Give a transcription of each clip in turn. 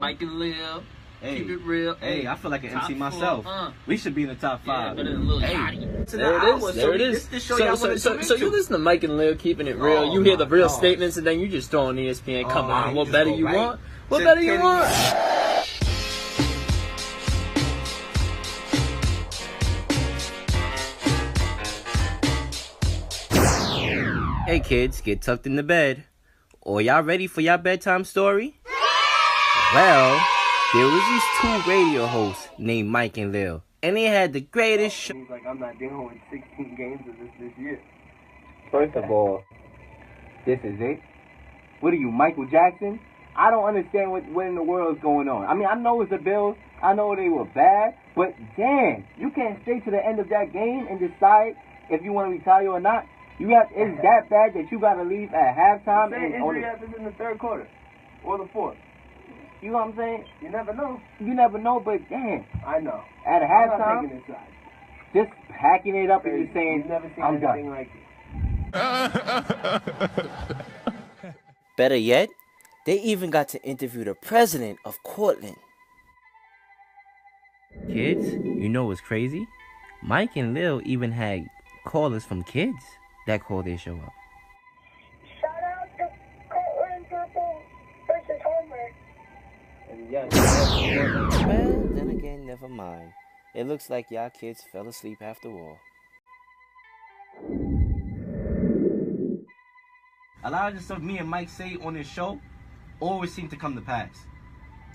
Mike and Leel. Hey, keep it real. Hey, I feel like an top MC myself. We should be in the top 5. Yeah, better than Lil Yachty. There it is. So you listen to Mike and Lil keeping it real. You hear the real statements, and then you just throw on ESPN. Come on, what better you want? What better you want? Hey kids, get tucked in the bed. Or y'all ready for y'all bedtime story? Well, there was these 2 radio hosts named Mike and Leel, and they had the greatest show. Seems like I'm not dealing with 16 games of this year. First of all, this is it. What are you, Michael Jackson? I don't understand what in the world is going on. I mean, I know it's the Bills. I know they were bad, but damn, you can't stay to the end of that game and decide if you want to retire or not. It's that bad that you got to leave at halftime. The injury happens in the 3rd quarter or the 4th. You know what I'm saying? You never know. You never know, but damn. I know. At a halftime, I'm not taking this side. Just packing it up and just saying, You've never seen I'm anything done. like it. Better yet, they even got to interview the president of Cortland. Kids, you know what's crazy? Mike and Lil even had callers from kids that called their show up. Shout out to Cortland Purple versus Homer. And yes, Well, then again, never mind. It looks like y'all kids fell asleep after all. A lot of the stuff me and Mike say on this show always seem to come to pass.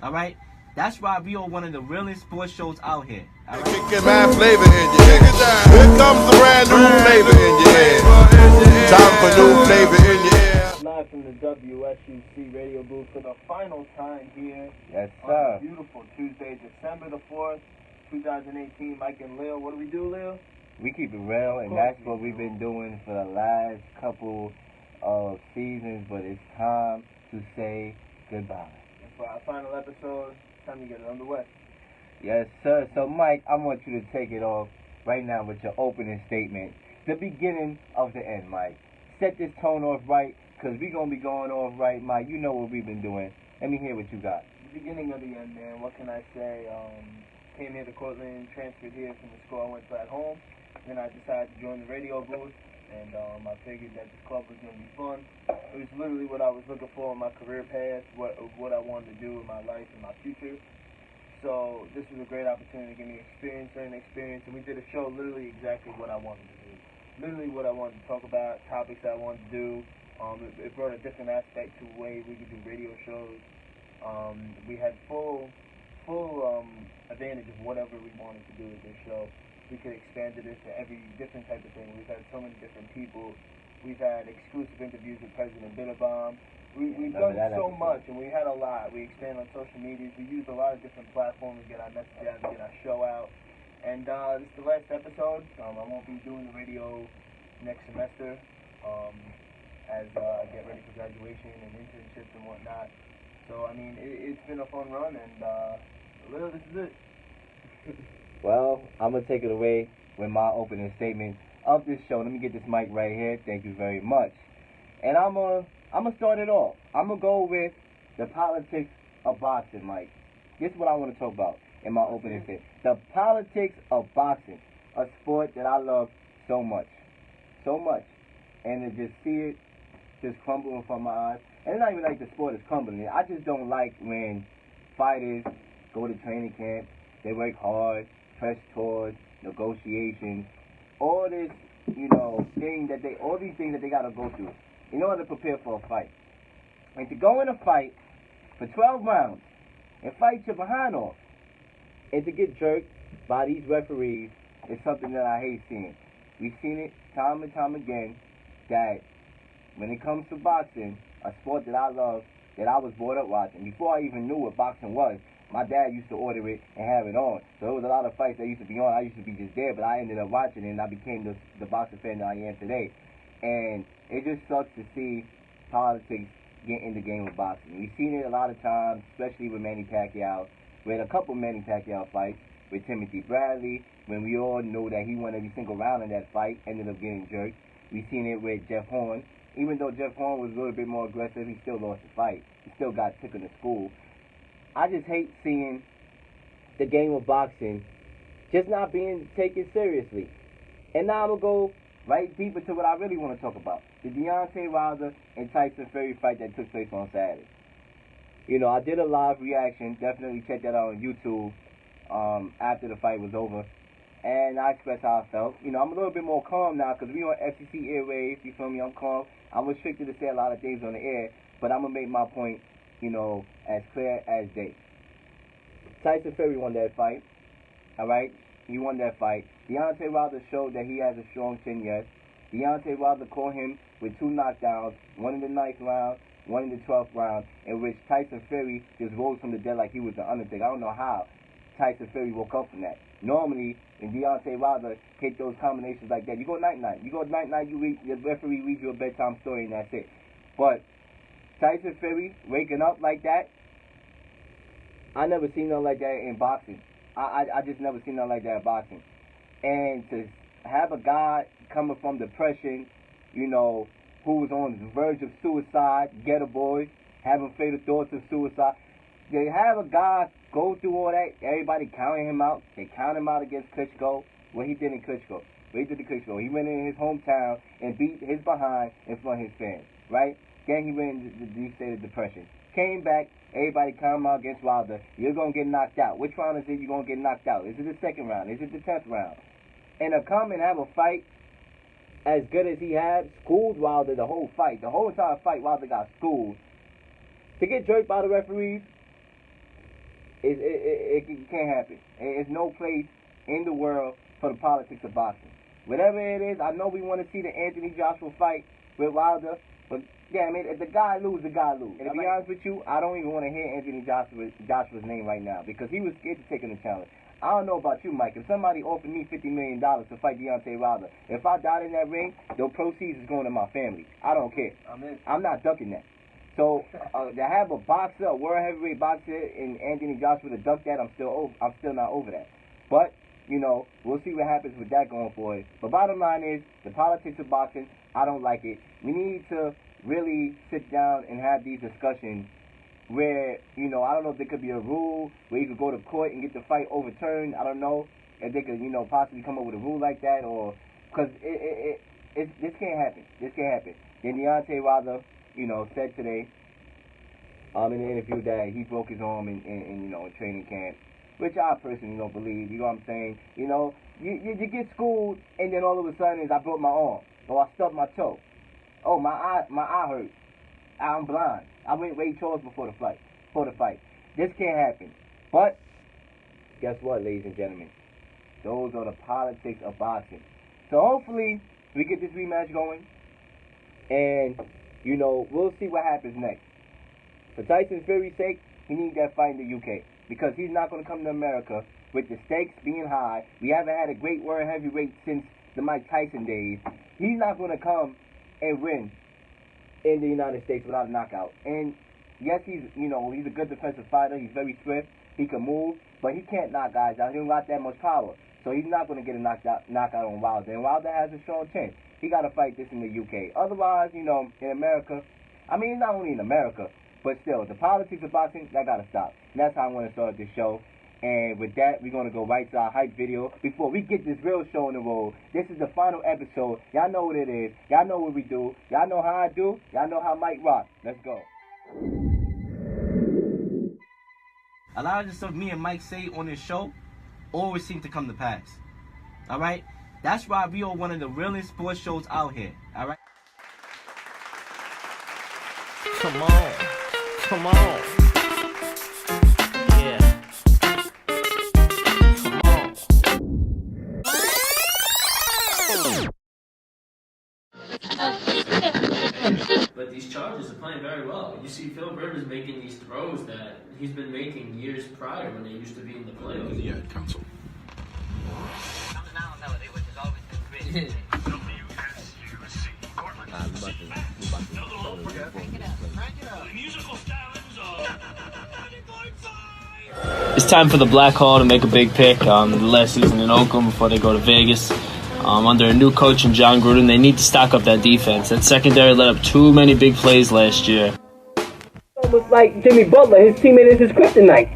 Alright? That's why we are one of the realest sports shows out here. Alright? Kicking my flavor in your head. Here comes the brand new flavor in your head. Time for new flavor in your head. live from the WSUC radio booth for the final time here. Yes, On sir. a beautiful Tuesday, December the 4th, 2018. Mike and Leel. What do we do, Leel? We keep it real, and that's what we've been doing for the last couple of seasons, but it's time to say goodbye. And for our final episode, it's time to get it underway. Yes, sir. So, Mike, I want you to take it off right now with your opening statement. The beginning of the end, Mike. Set this tone off right, because we're going to be going off right, Mike. You know what we've been doing. Let me hear what you got. The beginning of the end, man. What can I say? Came here to Cortland, transferred here from the school I went to at home. Then I decided to join the radio booth, and I figured that this club was going to be fun. It was literally what I was looking for in my career path, what I wanted to do in my life and my future. So this was a great opportunity to give me certain experience, and we did a show literally exactly what I wanted to do. Literally what I wanted to talk about, topics I wanted to do. It brought a different aspect to the way we could do radio shows. We had full advantage of whatever we wanted to do with this show. We could expand it into every different type of thing. We've had so many different people. We've had exclusive interviews with President Bitterbaum. We've done so much, and we had a lot. We expanded on social medias. We used a lot of different platforms to get our message out, to get our show out. And this is the last episode. I won't be doing the radio next semester as I get ready for graduation and internships and whatnot. So, I mean, it's been a fun run, and Lil, this is it. Well, I'm going to take it away with my opening statement of this show. Let me get this mic right here. Thank you very much. And I'm going to start it off. I'm going to go with the politics of boxing, Mike. This is what I want to talk about in my opening statement. The politics of boxing, a sport that I love so much. So much. And to just see it just crumble in front of my eyes. And it's not even like the sport is crumbling. I just don't like when fighters go to training camp, they work hard, press towards negotiations, all this, all these things that they got to go through in order to prepare for a fight. And to go in a fight for 12 rounds and fight your behind off and to get jerked by these referees is something that I hate seeing. We've seen it time and time again that when it comes to boxing, a sport that I love, that I was brought up watching, before I even knew what boxing was, my dad used to order it and have it on. So there was a lot of fights that used to be on. I used to be just there, but I ended up watching it, and I became the boxing fan that I am today. And it just sucks to see politics get in the game of boxing. We've seen it a lot of times, especially with Manny Pacquiao. We had a couple Manny Pacquiao fights with Timothy Bradley, when we all knew that he won every single round in that fight, ended up getting jerked. We've seen it with Jeff Horn. Even though Jeff Horn was a little bit more aggressive, he still lost the fight. He still got taken to school. I just hate seeing the game of boxing just not being taken seriously. And now I'm going to go right deep into what I really want to talk about. The Deontay Wilder and Tyson Fury fight that took place on Saturday. You know, I did a live reaction. Definitely check that out on YouTube after the fight was over. And I expressed how I felt. You know, I'm a little bit more calm now because we on FCC airwaves. You feel me? I'm calm. I'm restricted to say a lot of things on the air, but I'm going to make my point, you know, as clear as day. Tyson Fury won that fight. All right? He won that fight. Deontay Wilder showed that he has a strong chin, yes. Deontay Wilder caught him with 2 knockdowns, one in the 9th round, one in the 12th round, in which Tyson Fury just rose from the dead like he was the Undertaker. I don't know how Tyson Fury woke up from that. Normally, when Deontay Wilder hit those combinations like that, you go night-night. You go night-night, the referee reads you a bedtime story, and that's it. But Tyson Fury waking up like that, I never seen nothing like that in boxing. I just never seen nothing like that in boxing. And to have a guy coming from depression, you know, who was on the verge of suicide, ghetto boys, having fatal thoughts of suicide. They have a guy go through all that, everybody counting him out. They count him out against Klitschko. What he did in Klitschko. What he did to Klitschko. He went in his hometown and beat his behind in front of his fans, right? Then he went into the deep state of depression. Came back, everybody count him out against Wilder. You're going to get knocked out. Which round is it you're going to get knocked out? Is it the 2nd round? Is it the 10th round? And to come and have a fight as good as he had, schooled Wilder the whole fight. The whole entire fight, Wilder got schooled. To get jerked by the referees, it can't happen. There's no place in the world for the politics of boxing. Whatever it is, I know we want to see the Anthony Joshua fight with Wilder, but yeah, I mean, if the guy lose, the guy lose. And to be honest with you, I don't even want to hear Anthony Joshua's name right now because he was scared to take on the challenge. I don't know about you, Mike. If somebody offered me $50 million to fight Deontay Wilder, if I died in that ring, those proceeds is going to my family. I don't care. I'm not ducking that. So to have a boxer, a world heavyweight boxer, in Anthony Joshua to duck that, I'm still not over that. But you know, we'll see what happens with that going forward. But bottom line is, the politics of boxing, I don't like it. We need to really sit down and have these discussions where, you know, I don't know if there could be a rule where you could go to court and get the fight overturned. I don't know if they could, you know, possibly come up with a rule like that, or because this can't happen. This can't happen. Then Deontay Wilder, you know, said today in the interview that he broke his arm in you know, in training camp, which I personally don't believe. You know what I'm saying? You know, you get schooled, and then all of a sudden I broke my arm, or I stubbed my toe. Oh, my eye hurts. I'm blind. I went way chores before the fight. This can't happen. But guess what, ladies and gentlemen? Those are the politics of boxing. So hopefully we get this rematch going, and you know, we'll see what happens next. For Tyson Fury's sake, he needs that fight in the UK because he's not going to come to America with the stakes being high. We haven't had a great world heavyweight since the Mike Tyson days. He's not going to come and win in the United States without a knockout. And yes, he's a good defensive fighter. He's very swift. He can move, but he can't knock guys out. He don't got that much power. So he's not going to get a knockout on Wilder. And Wilder has a strong chin. He got to fight this in the UK. Otherwise, you know, in America, I mean, not only in America, but still, the politics of boxing, that got to stop. And that's how I want to start this show. And with that, we're going to go right to our hype video. Before we get this real show on the road, this is the final episode. Y'all know what it is. Y'all know what we do. Y'all know how I do. Y'all know how Mike rock. Let's go. A lot of the stuff me and Mike say on this show always seem to come to pass. Alright? That's why we are one of the realest sports shows out here. Alright? Come on. Come on. Yeah. Come on. But these Chargers are playing very well. You see Phil Rivers making these throws that he's been making years prior when they used to be in the playoffs. Yeah, council. Coming down melody, which has always been great. It's time for the Black Hole to make a big pick the last season in Oakland before they go to Vegas. Under a new coach in John Gruden, they need to stock up that defense. That secondary let up too many big plays last year. What's like Jimmy Butler, his teammate is his kryptonite.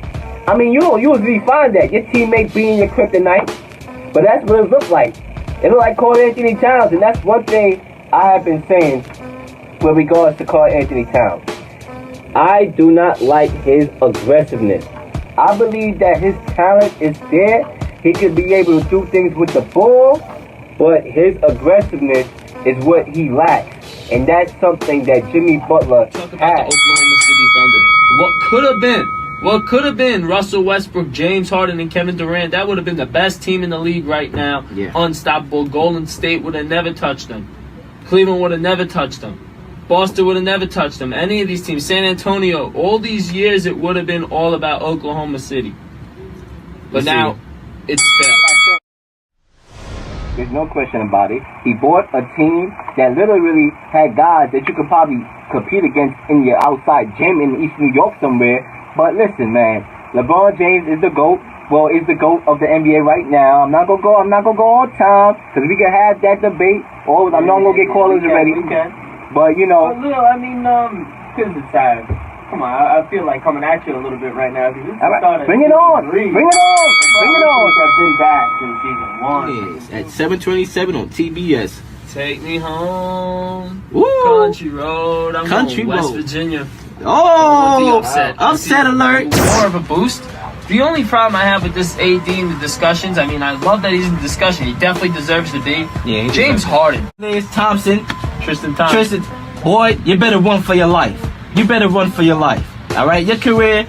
I mean, you don't usually find that, your teammate being your kryptonite, but that's what it looked like. It looked like Carl Anthony Towns, and that's one thing I have been saying with regards to Carl Anthony Towns. I do not like his aggressiveness. I believe that his talent is there. He could be able to do things with the ball, but his aggressiveness is what he lacks. And that's something that Jimmy Butler Talk about has. the Oklahoma City Thunder. What could have been Russell Westbrook, James Harden, and Kevin Durant. That would have been the best team in the league right now. Yeah. Unstoppable. Golden State would have never touched them. Cleveland would have never touched them. Boston would have never touched them. Any of these teams. San Antonio. All these years, it would have been all about Oklahoma City. But now, it's failed. There's no question about it. He bought a team that literally had guys that you could probably compete against in your outside gym in East New York somewhere. But listen, man, LeBron James is the GOAT. Well, is the GOAT of the NBA right now. I'm not gonna go all time because we can have that debate. Or I'm not gonna get callers already. But you know, Lil, I mean, because it's sad. Come on, I feel like coming at you a little bit right now. This is right, bring it on. Bring it on. Bring it on. I've been back since season 1. Yes, at 7:27 on TBS. Take me home. Woo! Country road. I'm Country going West road. Virginia. Oh, Upset. upset alert. More of a boost. The only problem I have with this AD in the discussions, I mean, I love that he's in the discussion. He definitely deserves to be. Yeah, James Harden. It's Thompson. Tristan Thompson. Tristan, boy, you better run for your life. You better run for your life. All right, your career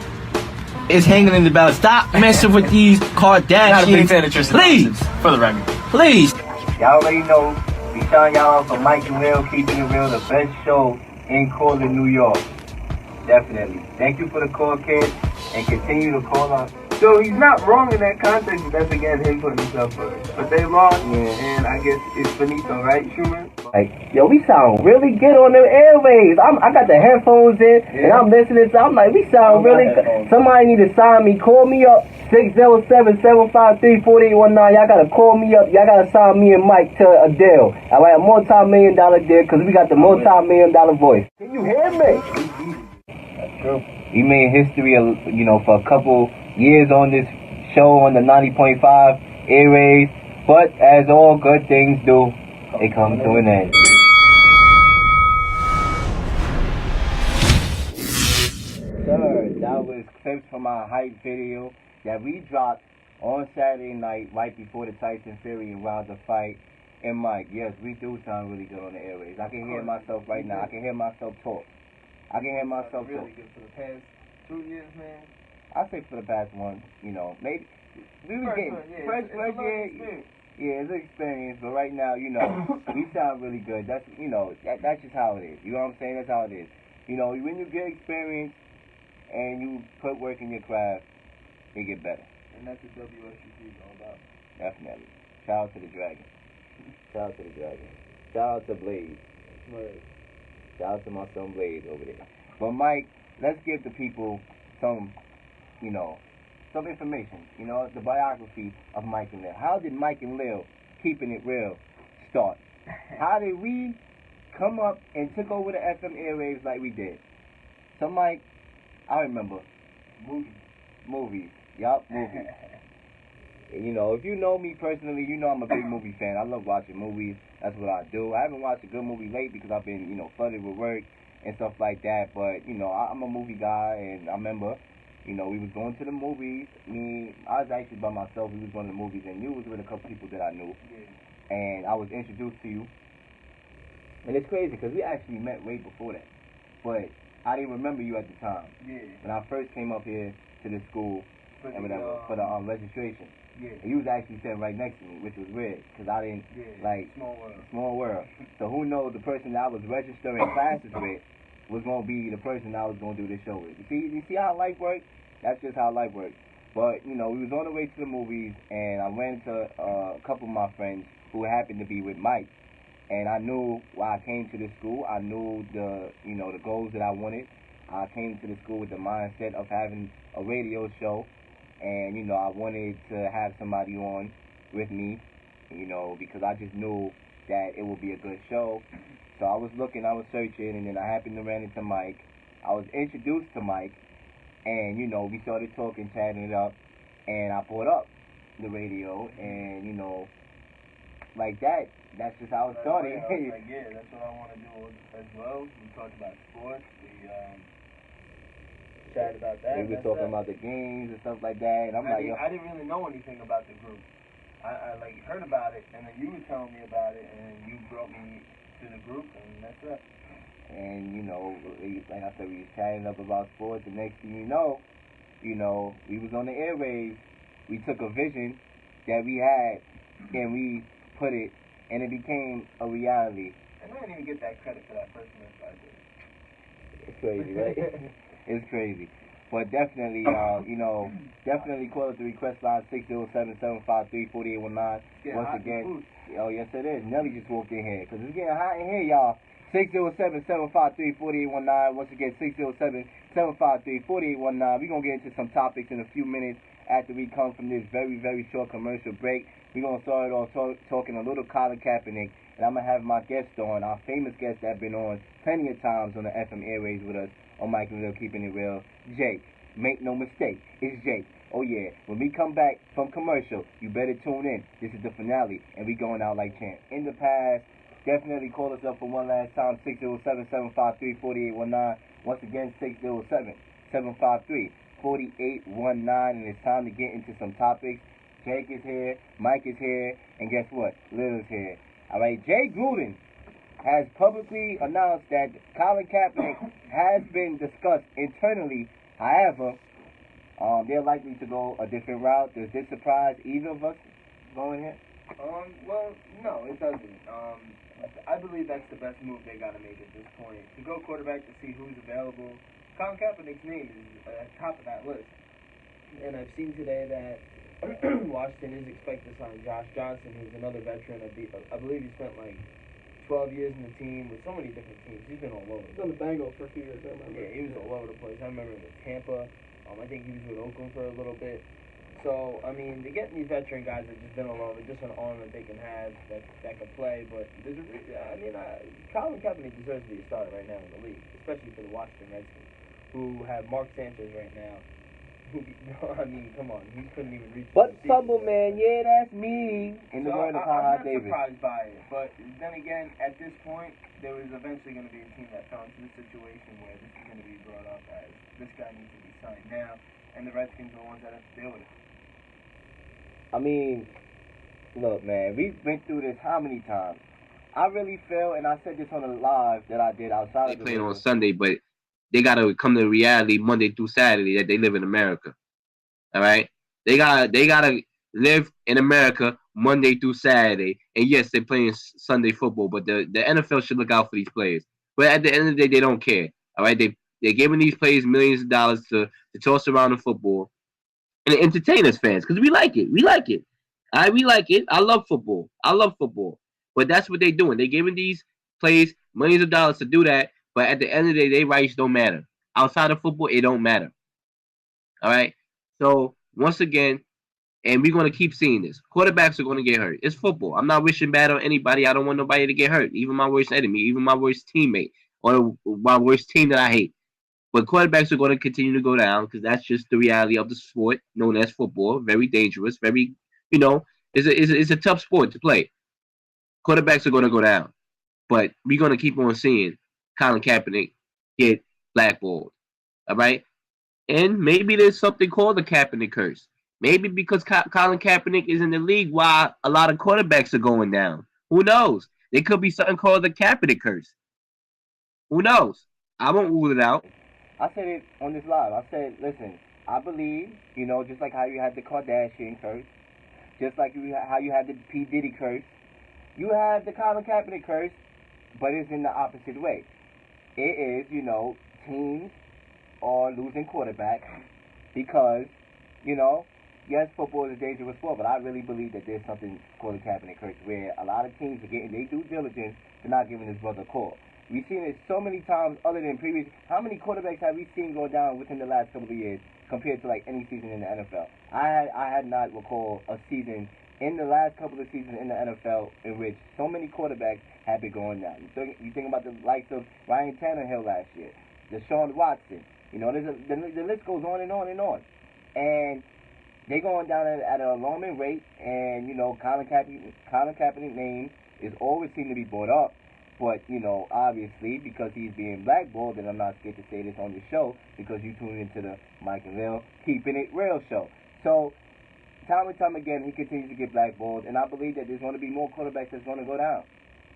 is hanging in the balance. Stop messing with these Kardashians. Not a big fan of Tristan Please, Thompson, for the record. please. Y'all already know. We showing y'all out for Mike and Leel, keeping it real, the best show in Cortland, New York. Definitely. Thank you for the call, kids, and continue to call us. So he's not wrong in that context, but that's again him putting himself first. But they lost, and I guess it's finito, right, Schumann? Like, yo, we sound really good on them airwaves. I got the headphones in, and I'm listening to. I'm like, we sound really good. Somebody need to sign me. Call me up, 607-753-4819. Y'all gotta call me up. Y'all gotta sign me and Mike to a deal. All right, a multi-million-dollar deal, because we got the multi-million-dollar voice. Can you hear me? That's true. We made history, you know, for a couple years on this show on the 90.5 airwaves, but as all good things do, they come to an end. Sir, that was clips from our hype video that we dropped on Saturday night right before the Tyson Fury and Wilder fight. And Mike, yes, we do sound really good on the airwaves. I can hear myself right now. I can hear myself talk. I can hear myself really talk. good for the past 2 years, man. I say for the past one, you know, maybe we was getting first year. Yeah, it's an experience, but right now, you know, we sound really good. That's, you know, that's just how it is. You know what I'm saying? That's how it is. You know, when you get experience and you put work in your craft, it get better. And that's what WSUC is all about. Definitely. Shout out to the Dragon. Shout out to the Dragon. Shout out to Blaze. Right. Shout out to my son Blaze over there. But Mike, let's give the people some, you know, some information, you know, the biography of Mike and Leel. How did Mike and Leel, keeping it real, start? How did we come up and took over the FM airwaves like we did? So Mike, I remember movies. Yup, movies. And, you know, if you know me personally, you know I'm a big movie fan. I love watching movies. That's what I do. I haven't watched a good movie late because I've been, you know, flooded with work and stuff like that. But, you know, I'm a movie guy, and I remember, you know, we was going to the movies. I was actually by myself. We was going to the movies, and you was with a couple people that I knew. Yeah. And I was introduced to you. And it's crazy because we actually met way before that. But I didn't remember you at the time. Yeah. When I first came up here to this school for the registration. Yeah. And you was actually sitting right next to me, which was weird because I didn't, like, small world. So who knows, the person that I was registering classes with was going to be the person I was going to do this show with. You see how life works? That's just how life works. But, you know, we was on the way to the movies, and I ran into a couple of my friends who happened to be with Mike. And I knew why I came to this school. I knew the goals that I wanted. I came to the school with the mindset of having a radio show. And, you know, I wanted to have somebody on with me, you know, because I just knew that it would be a good show. So I was looking, I was searching, and then I happened to run into Mike. I was introduced to Mike, and you know, we started talking, chatting it up, and I brought up the radio, and you know, like that. That's just how it started. I was like, yeah, that's what I want to do as well. We talked about sports. We chatted about that. We were talking about the games and stuff like that, and I didn't really know anything about the group. I like heard about it, and then you were telling me about it, and you brought me to the group, and that's it. And you know, like I said, we was chatting up about sports. The next thing you know, we was on the airwaves. We took a vision that we had, and we put it, and it became a reality. And I didn't even get that credit for that first minute I did. It's crazy, right? It's crazy. But definitely, definitely call us the request line 607-753-4819. Once again, oh yes it is. Nelly just walked in here because it's getting hot in here, y'all. 607-753-4819. Once again, 607-753-4819. We're gonna get into some topics in a few minutes after we come from this very, very short commercial break. We're gonna start it off talking a little Colin Kaepernick, and I'm gonna have my guests on, our famous guests that have been on plenty of times on the FM airways with us on Mike and Leel Keeping It Real. Jake, make no mistake, it's Jake. Oh yeah, when we come back from commercial, you better tune in. This is the finale, and we going out like champs. In the past, definitely call us up for one last time, 607-753-4819. Once again, 607-753-4819, and it's time to get into some topics. Jake is here, Mike is here, and guess what? Lil is here. All right, Jay Gruden has publicly announced that Colin Kaepernick has been discussed internally. However, they're likely to go a different route. Does this surprise either of us going here? Well, no, it doesn't. I believe that's the best move they got to make at this point. To go quarterback to see who's available. Colin Kaepernick's name is at the top of that list. And I've seen today that Washington is expected to sign Josh Johnson, who's another veteran. I believe he spent like 12 years in the team with so many different teams. He's been all over. He was on the Bengals for a few years, I remember. Yeah, he was all over the place. I remember him with Tampa. I think he was with Oakland for a little bit. So, I mean, they're getting these veteran guys that just been all over, just an arm that they can have that can play. But there's Colin Kaepernick deserves to be a starter right now in the league, especially for the Washington Redskins, who have Mark Sanchez right now. I mean, come on, he couldn't even reach. But fumble man, yeah, that's me. In the word of I'm not Davis. surprised by it, but then again, at this point, there was eventually going to be a team that fell into this situation where this is going to be brought up as this guy needs to be signed now, and the Redskins are the ones that have to deal with it. I mean, look, man, we've been through this how many times? I really feel, and I said this on a live that I did outside of the playing on Sunday, but they gotta come to reality Monday through Saturday that they live in America. All right, they gotta live in America Monday through Saturday. And yes, they're playing Sunday football, but the NFL should look out for these players. But at the end of the day, they don't care. All right, they're giving these players millions of dollars to toss around the football and entertain us fans because we like it. We like it. All right, we like it. I love football. But that's what they're doing. They're giving these players millions of dollars to do that. But at the end of the day, their rights don't matter. Outside of football, it don't matter. All right? So, once again, and we're going to keep seeing this. Quarterbacks are going to get hurt. It's football. I'm not wishing bad on anybody. I don't want nobody to get hurt. Even my worst enemy. Even my worst teammate. Or my worst team that I hate. But quarterbacks are going to continue to go down because that's just the reality of the sport known as football. Very dangerous. Very, it's a tough sport to play. Quarterbacks are going to go down. But we're going to keep on seeing Colin Kaepernick get blackballed. All right? And maybe there's something called the Kaepernick curse. Maybe because Colin Kaepernick is in the league while a lot of quarterbacks are going down. Who knows? There could be something called the Kaepernick curse. Who knows? I won't rule it out. I said it on this live. I said, listen, I believe, just like how you had the Kardashian curse, just like how you had the P. Diddy curse, you have the Colin Kaepernick curse, but it's in the opposite way. It is, teams are losing quarterbacks because, yes, football is a dangerous sport, but I really believe that there's something called the Kaepernick curse where a lot of teams are getting their due diligence for not giving his brother a call. We've seen it so many times other than previous. How many quarterbacks have we seen go down within the last couple of years compared to, like, any season in the NFL? I had not recalled a season in the last couple of seasons in the NFL in which so many quarterbacks have been going down. You think about the likes of Ryan Tannehill last year. Deshaun Watson. You know, the list goes on and on and on. And they're going down at an alarming rate. And, you know, Colin Kaepernick's name is always seem to be brought up. But, you know, obviously, because he's being blackballed, and I'm not scared to say this on the show, because you tune into the Mike and Leel Keeping It Real show. So, time and time again, he continues to get blackballed, and I believe that there's going to be more quarterbacks that's going to go down,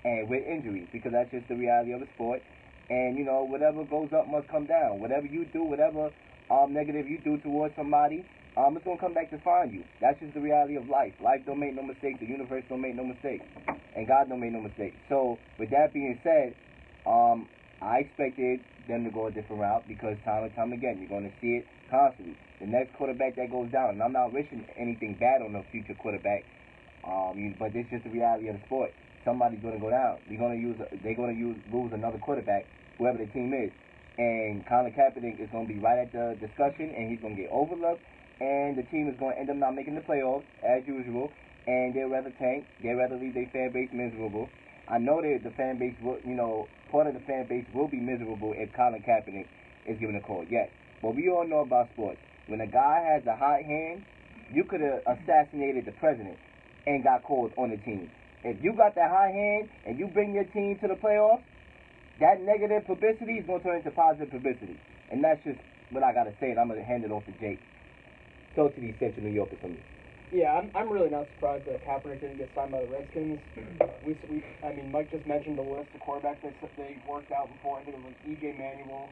and with injuries, because that's just the reality of the sport. And, you know, whatever goes up must come down. Whatever you do, whatever negative you do towards somebody, it's going to come back to find you. That's just the reality of life. Life don't make no mistakes. The universe don't make no mistakes. And God don't make no mistakes. So, with that being said, I expected them to go a different route because time and time again, you're going to see it constantly. The next quarterback that goes down, and I'm not wishing anything bad on the future quarterback, but it's just the reality of the sport. Somebody's going to go down. They're going to lose another quarterback, whoever the team is. And Colin Kaepernick is going to be right at the discussion, and he's going to get overlooked. And the team is going to end up not making the playoffs, as usual. And they'd rather tank. They'd rather leave their fan base miserable. I know that the fan base will, you know, part of the fan base will be miserable if Colin Kaepernick is given a call. Yes. But we all know about sports. When a guy has a hot hand, you could have assassinated the president and got called on the team. If you got that hot hand and you bring your team to the playoffs, that negative publicity is going to turn into positive publicity. And that's just what I got to say, and I'm going to hand it off to Jake. Talk to these Central New Yorkers for me. Yeah, I'm really not surprised that Kaepernick didn't get signed by the Redskins. I mean, Mike just mentioned the list of quarterbacks they worked out before. I think it was E.J. Manuel,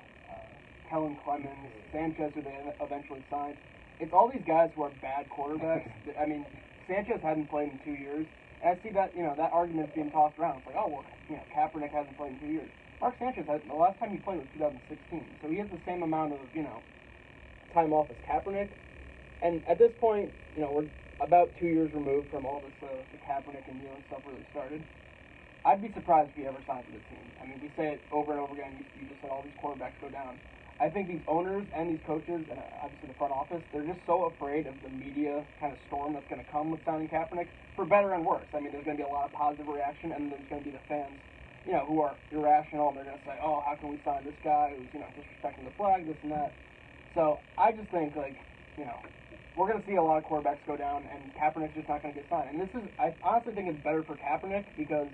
Kellen Clemens, Sanchez, who they eventually signed. It's all these guys who are bad quarterbacks. I mean, Sanchez hadn't played in 2 years. And I see that, you know, that argument being tossed around. It's like, oh, well, you know, Kaepernick hasn't played in 2 years. Mark Sanchez, the last time he played was 2016. So he has the same amount of, you know, time off as Kaepernick. And at this point, you know, we're about 2 years removed from all this, the Kaepernick and Leel stuff really started. I'd be surprised if he ever signed for the team. I mean, we say it over and over again. You just said all these quarterbacks go down. I think these owners and these coaches, and obviously the front office, they're just so afraid of the media kind of storm that's going to come with signing Kaepernick, for better and worse. I mean, there's going to be a lot of positive reaction, and there's going to be the fans, you know, who are irrational, and they're going to say, oh, how can we sign this guy who's, you know, disrespecting the flag, this and that. So I just think, like, you know, we're going to see a lot of quarterbacks go down, and Kaepernick's just not going to get signed. And I honestly think it's better for Kaepernick because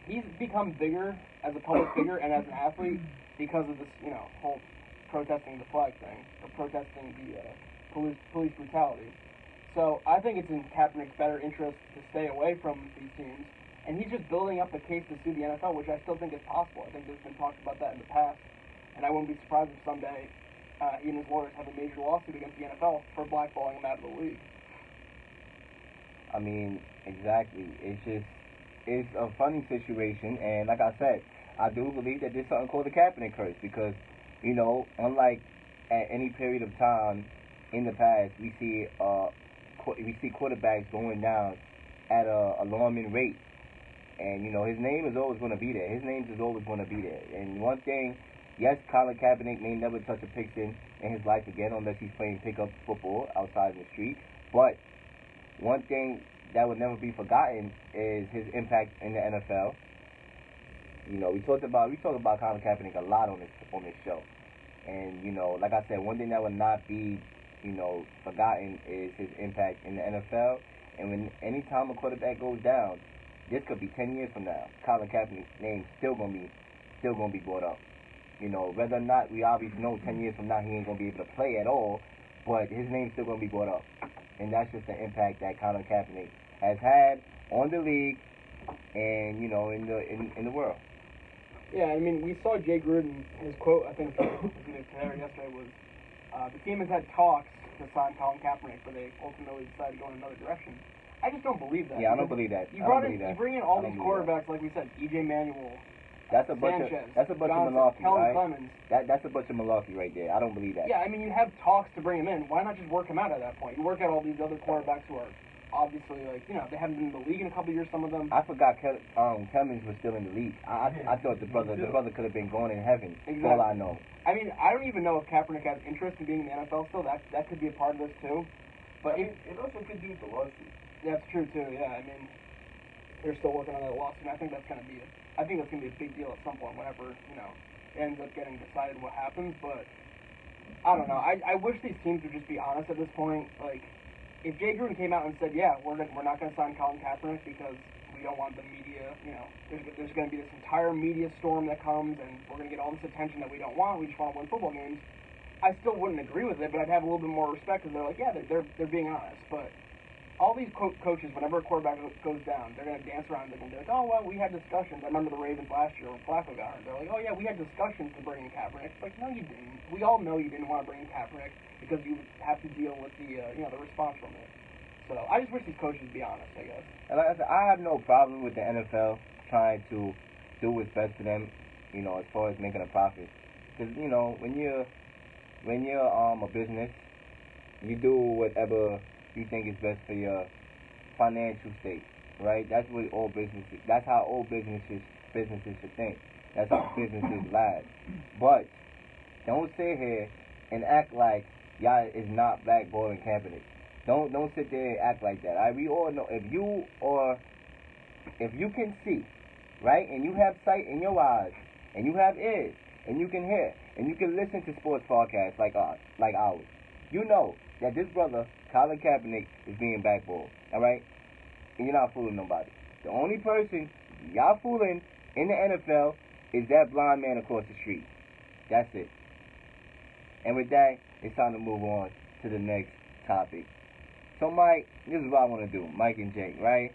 he's become bigger as a public figure and as an athlete because of this, you know, whole protesting the flag thing, or protesting the police brutality. So I think it's in Kaepernick's better interest to stay away from these teams, and he's just building up a case to sue the NFL, which I still think is possible. I think there's been talk about that in the past, and I wouldn't be surprised if someday he and his lawyers have a major lawsuit against the NFL for blackballing him out of the league. I mean, exactly. It's a funny situation, and like I said, I do believe that there's something called the Kaepernick curse because, you know, unlike at any period of time in the past, we see quarterbacks going down at a alarming rate, and you know his name is always going to be there. His name is always going to be there. And one thing, yes, Colin Kaepernick may never touch a pigskin in his life again unless he's playing pickup football outside in the street. But one thing that would never be forgotten is his impact in the NFL. You know, we talk about Colin Kaepernick a lot on this show, and you know, like I said, one thing that would not be, you know, forgotten is his impact in the NFL. And when anytime a quarterback goes down, this could be 10 years from now, Colin Kaepernick's name still gonna be brought up. You know, whether or not we obviously know 10 years from now he ain't gonna be able to play at all, but his name's still gonna be brought up, and that's just the impact that Colin Kaepernick has had on the league and, you know, in the world. Yeah, I mean, we saw Jay Gruden, his quote, I think, today or yesterday was, the team has had talks to sign Colin Kaepernick, but they ultimately decided to go in another direction. I just don't believe that. Yeah, I don't believe that. You bring in all these quarterbacks, like we said, E.J. Manuel, That's a bunch Sanchez, of malarkey, Kellen right? Clemens. That's a bunch of malarkey right there. I don't believe that. Yeah, I mean, you have talks to bring him in. Why not just work him out at that point? You work out all these other quarterbacks who are obviously, like, you know, they haven't been in the league in a couple of years, some of them. I forgot Clemens was still in the league. I thought the brother could have been going in heaven. Exactly. For all I know. I mean, I don't even know if Kaepernick has interest in being in the NFL still. That could be a part of this too. But it also could do with the lawsuit. That's true too. Yeah, I mean, they're still working on that lawsuit. And I think that's gonna be a big deal at some point. Whenever, you know, it ends up getting decided what happens. But I don't know. I wish these teams would just be honest at this point. Like, if Jay Gruden came out and said, yeah, we're not going to sign Colin Kaepernick because we don't want the media, there's going to be this entire media storm that comes and we're going to get all this attention that we don't want. We just want to win football games. I still wouldn't agree with it, but I'd have a little bit more respect because they're like, yeah, they're being honest. But all these coaches, whenever a quarterback goes down, they're going to dance around. They're going to be like, oh, well, we had discussions. I remember the Ravens last year when Flacco got hurt. They're like, oh, yeah, we had discussions to bring in Kaepernick. It's like, no, you didn't. We all know you didn't want to bring in Kaepernick because you have to deal with the response from it. So I just wish these coaches would be honest, I guess. And like I said, I have no problem with the NFL trying to do what's best for them, as far as making a profit. Because, when you're a business, you do whatever you think is best for your financial state, right? That's what all businesses. That's how all businesses should think. That's how businesses last. But don't sit here and act like y'all is not blackballing Kaepernick. Don't sit there and act like that. We all know if you can see, right, and you have sight in your eyes, and you have ears, and you can hear, and you can listen to sports podcasts like ours, you know that this brother, Colin Kaepernick, is being blackballed, all right? And you're not fooling nobody. The only person y'all fooling in the NFL is that blind man across the street. That's it. And with that, it's time to move on to the next topic. So, Mike, this is what I want to do. Mike and Jake, right?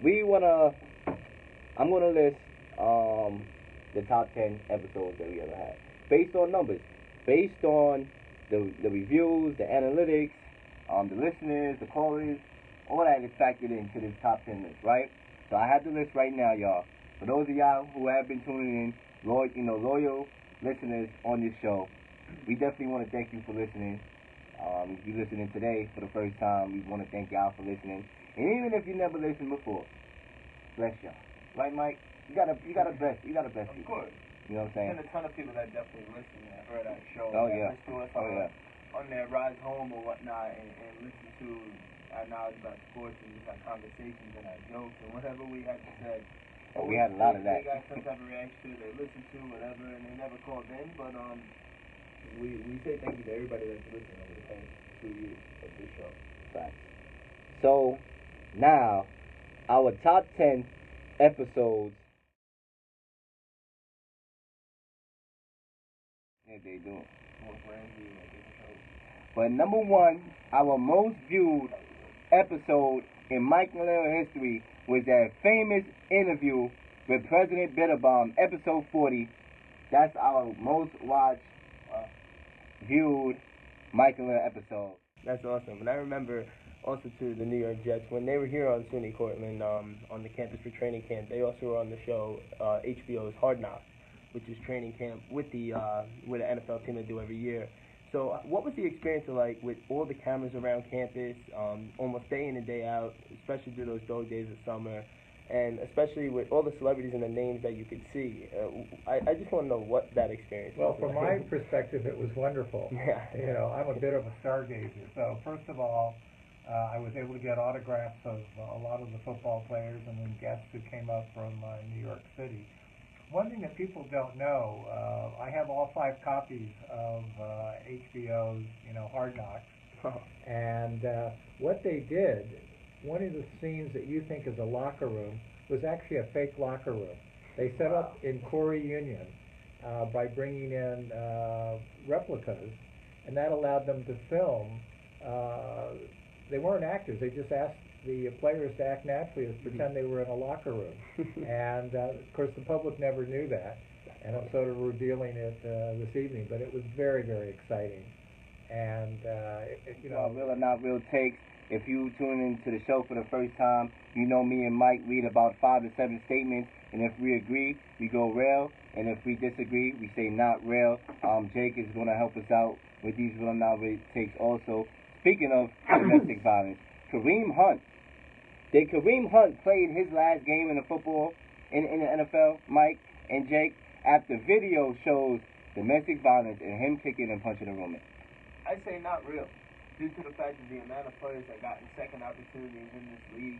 I'm going to list the top 10 episodes that we ever had. Based on numbers. Based on the reviews, the analytics, the listeners, the callers, all that is factored into this top 10 list, right? So I have the list right now, y'all. For those of y'all who have been tuning in, loyal listeners on this show, we definitely want to thank you for listening. If you're listening today for the first time, we want to thank y'all for listening. And even if you never listened before, bless y'all. Right, Mike? You gotta bless people. Of course. You know what I'm saying? There's a ton of people that definitely listen and heard our show. Oh, yeah. Listen to us on their rides home or whatnot and listen to our knowledge about sports and our conversations and our jokes and whatever we had to say. Oh, we had a lot of that. They got some type of reaction to it. They listened to whatever and they never called in, but we say thank you to everybody that's listening over the past 2 years of this show. Right. So, now, our top 10 episodes. Yeah, they do. But number one, our most viewed episode in Mike and Leel history was that famous interview with President Bitterbaum, episode 40. That's our most watched, viewed Mike and Leel episode. That's awesome. And I remember also too the New York Jets when they were here on SUNY Cortland on the campus for training camp. They also were on the show HBO's Hard Knocks, which is training camp with the NFL team they do every year. So what was the experience like with all the cameras around campus, almost day in and day out, especially through those dog days of summer, and especially with all the celebrities and the names that you could see? I just want to know what that experience was. Well, from my perspective, it was wonderful. Yeah. I'm a bit of a stargazer. So first of all, I was able to get autographs of a lot of the football players and then guests who came up from New York City. One thing that people don't know, I have all 5 copies of HBO's, Hard Knocks. And what they did, one of the scenes that you think is a locker room was actually a fake locker room. They set up in Corey Union by bringing in replicas, and that allowed them to film. They weren't actors. They just asked the players to act naturally, as pretend they were in a locker room. And, of course, the public never knew that. And I'm sort of revealing it this evening. But it was very, very exciting. And, Real or not real takes. If you tune into the show for the first time, you know me and Mike read about 5 to 7 statements. And if we agree, we go real. And if we disagree, we say not real. Jake is going to help us out with these real or not real takes also. Speaking of domestic violence, Kareem Hunt. Did Kareem Hunt played his last game in the football in the NFL, Mike and Jake, after video shows domestic violence and him kicking and punching a woman? I'd say not real, due to the fact that the amount of players that gotten second opportunities in this league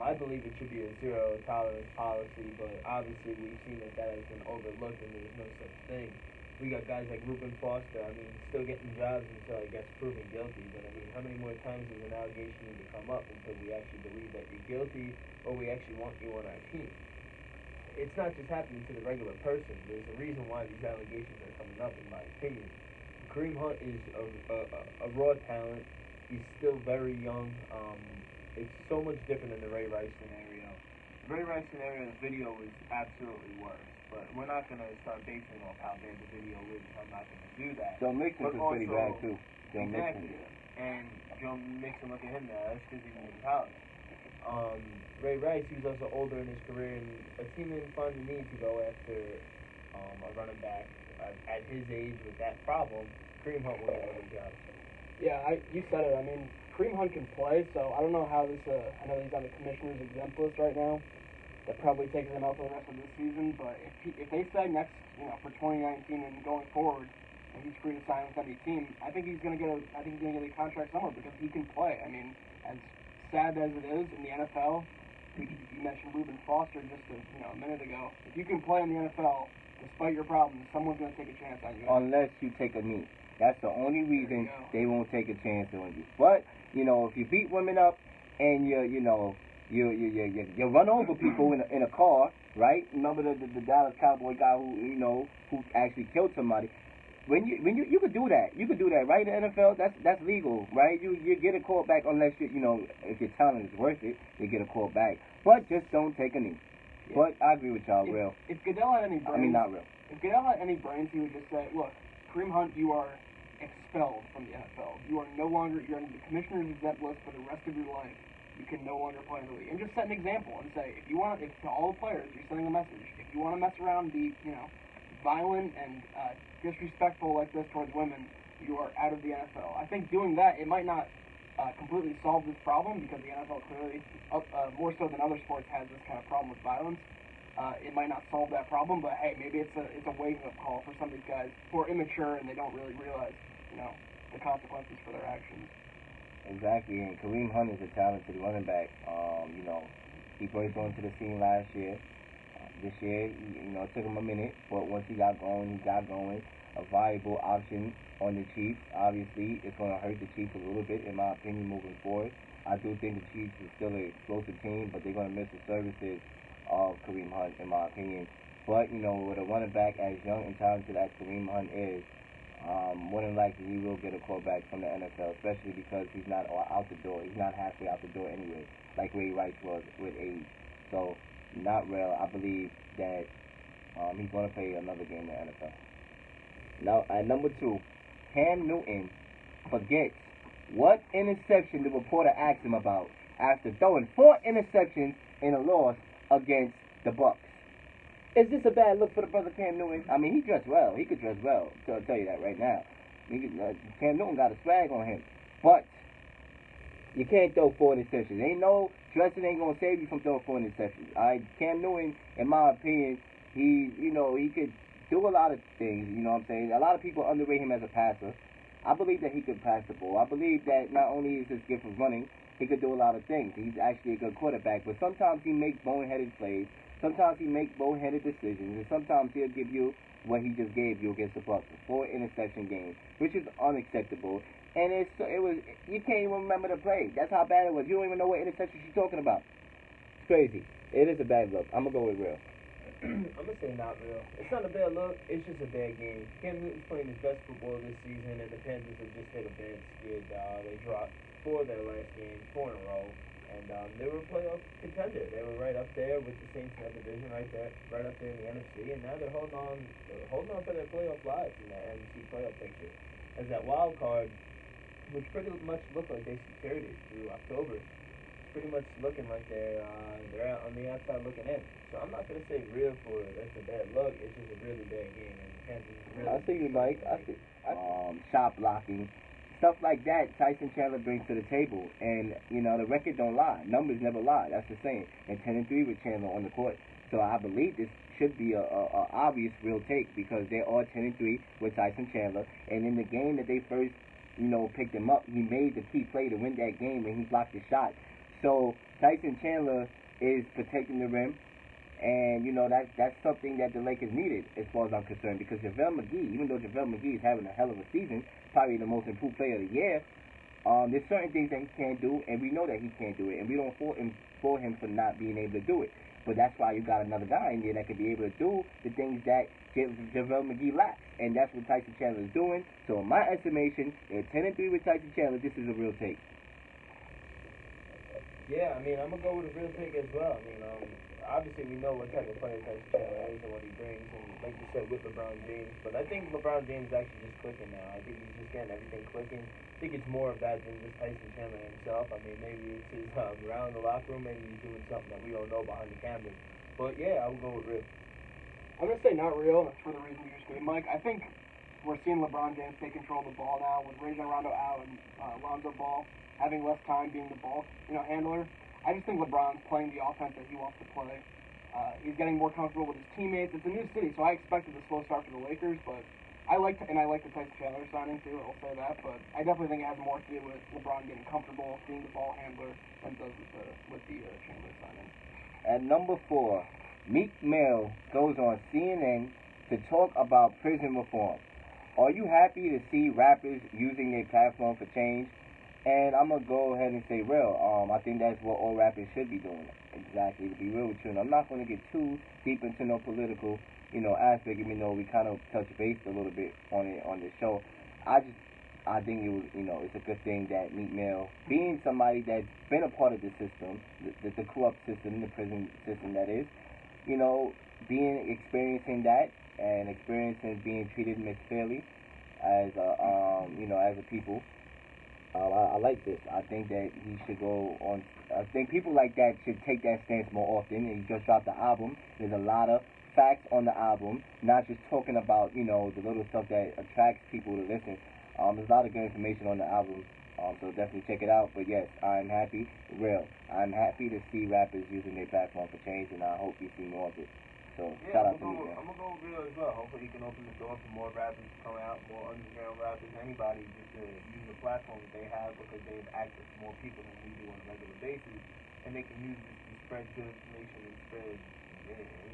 I believe it should be a zero tolerance policy, but obviously we've seen that has been overlooked and there's no such thing. We got guys like Reuben Foster, I mean, still getting jobs until I guess proven guilty, but I mean, how many more times does an allegation need to come up until we actually believe that you're guilty or we actually want you on our team? It's not just happening to the regular person. There's a reason why these allegations are coming up, in my opinion. Kareem Hunt is a raw talent. He's still very young. It's so much different than the Ray Rice scenario. The Ray Rice scenario, the video was absolutely worse. But we're not going to start basing off how bad the video is. I'm not going to do that. Joe Mixon is pretty bad, too. Joe Exactly. Mixon. And Joe Mixon, look at him now. That's because he's in college. Ray Rice, he was also older in his career, and a team didn't find the need to go after a running back at his age with that problem. Kareem Hunt will get another job. Yeah, you said it. I mean, Kareem Hunt can play, so I don't know how this. I know he's on the commissioner's exempt list right now. That probably takes him out for the rest of this season. But if they say next, for 2019 and going forward, and he's free to sign with any team, I think he's gonna get a contract somewhere because he can play. I mean, as sad as it is in the NFL, you mentioned Reuben Foster just a minute ago. If you can play in the NFL, despite your problems, someone's gonna take a chance on you. Unless you take a knee. That's the only reason they won't take a chance on you. But if you beat women up and you run over people in a car, right? Remember the Dallas Cowboy guy who actually killed somebody. When you could do that, right? In the NFL, that's legal, right? You get a call back unless if your talent is worth it, you get a call back. But just don't take a knee. Yeah. But I agree with y'all, real. If Goodell had any brains, I mean not real. If Goodell had any brains, he would just say, look, Kareem Hunt, you are expelled from the NFL. You are no longer, you're on the commissioner's exempt list for the rest of your life. You can no longer play in the league. And just set an example and say, if to all the players, you're sending a message. If you want to mess around and be, violent and disrespectful like this towards women, you are out of the NFL. I think doing that, it might not completely solve this problem because the NFL clearly, more so than other sports, has this kind of problem with violence. It might not solve that problem, but hey, maybe it's a wake-up call for some of these guys who are immature and they don't really realize, the consequences for their actions. Exactly, and Kareem Hunt is a talented running back. He burst onto the scene last year. This year, it took him a minute, but once he got going, a viable option on the Chiefs. Obviously, it's going to hurt the Chiefs a little bit, in my opinion, moving forward. I do think the Chiefs is still an explosive team, but they're going to miss the services of Kareem Hunt, in my opinion. But, with a running back as young and talented as Kareem Hunt is, more than likely he will get a call back from the NFL, especially because he's not out the door. He's not halfway out the door anyway, like Ray Rice was with age. So, not real. I believe that he's going to play another game in the NFL. Now, at number 2, Cam Newton forgets what interception the reporter asked him about after throwing 4 interceptions in a loss against the Bucks. Is this a bad look for the brother Cam Newton? I mean, he dressed well. He could dress well. I'll tell you that right now. Cam Newton got a swag on him. But you can't throw 4 interceptions. Ain't no dressing ain't going to save you from throwing 4 interceptions. All right? Cam Newton, in my opinion, he could do a lot of things. You know what I'm saying? A lot of people underrate him as a passer. I believe that he could pass the ball. I believe that not only is his gift of running, he could do a lot of things. He's actually a good quarterback. But sometimes he makes boneheaded plays. Sometimes he makes boneheaded decisions, and sometimes he'll give you what he just gave you against the Bucks, a 4 interception game, which is unacceptable. And you can't even remember the play. That's how bad it was. You don't even know what interception she's talking about. It's crazy. It is a bad look. I'm gonna go with real. I'm gonna say not real. It's not a bad look. It's just a bad game. Cam Newton's playing his best football this season, and the Panthers have just hit a bad skid. They dropped 4 of their last games, 4 in a row. And they were a playoff contender. They were right up there with the Saints in that division, right up there in the NFC. And now they're holding on for their playoff lives in that NFC playoff picture. As that wild card, which pretty much looked like they secured it through October, it's pretty much looking like they're out on the outside looking in. So I'm not gonna say real for it. That's a bad look. It's just a really bad game. And the Panthers really. I see you, Mike. I see. Shot blocking. Stuff like that Tyson Chandler brings to the table, and the record don't lie. Numbers never lie. That's the saying. And 10-3 with Chandler on the court. So I believe this should be a obvious real take because they are 10-3 with Tyson Chandler. And in the game that they first picked him up, he made the key play to win that game, and he blocked the shot. So Tyson Chandler is protecting the rim, and you know that's something that the Lakers needed as far as I'm concerned. Because JaVale McGee, even though JaVale McGee is having a hell of a season, probably the most improved player of the year, there's certain things that he can't do, and we know that he can't do it, and we don't fault him for not being able to do it. But that's why you got another guy in there that could be able to do the things that JaVale McGee lacks, and that's what Tyson Chandler is doing. So in my estimation, at 10-3 with Tyson Chandler, this is a real take. Yeah, I mean, I'm going to go with a real take as well. I mean, obviously we know what type of player Tyson Chandler is and what he brings, and like you said, with LeBron James. But I think LeBron James is actually just clicking now. I think he's just getting everything clicking. I think it's more of that than just Tyson Chandler himself. I mean, maybe it's his around the locker room, maybe he's doing something that we don't know behind the cameras. But yeah, I would go with real. I'm going to say not real, and that's for the reason you just gave, Mike. I think we're seeing LeBron James take control of the ball now with Rajon Rondo out and Lonzo Ball having less time being the ball, handler. I just think LeBron's playing the offense that he wants to play. He's getting more comfortable with his teammates. It's a new city, so I expected a slow start for the Lakers, but I like the Tyson Chandler signing too. I'll say that, but I definitely think it has more to do with LeBron getting comfortable being the ball handler than it does with the Chandler signing. At number 4, Meek Mill goes on CNN to talk about prison reform. Are you happy to see rappers using their platform for change? And I'm going to go ahead and say real. I think that's what all rappers should be doing. Exactly, to be real with you. And I'm not going to get too deep into no political, aspect, even though we kind of touched base a little bit on it on this show. I think it was, it's a good thing that Meek Mill, being somebody that's been a part of the system, the corrupt system, the prison system that is, experiencing that and experiencing being treated misfairly as a people. I like this. I think that he should go on. I think people like that should take that stance more often. And he just dropped the album. There's a lot of facts on the album, not just talking about the little stuff that attracts people to listen. There's a lot of good information on the album. So definitely check it out. But yes, I'm happy. Real. I'm happy to see rappers using their platform for change, and I hope we see more of it. So shout out to me, man. I'm gonna go real as well. Hopefully, he can open the door for more rappers to come out, more underground rappers, anybody just to use the platform that they have because they have access to more people than we do on a regular basis, and they can use this to spread good information and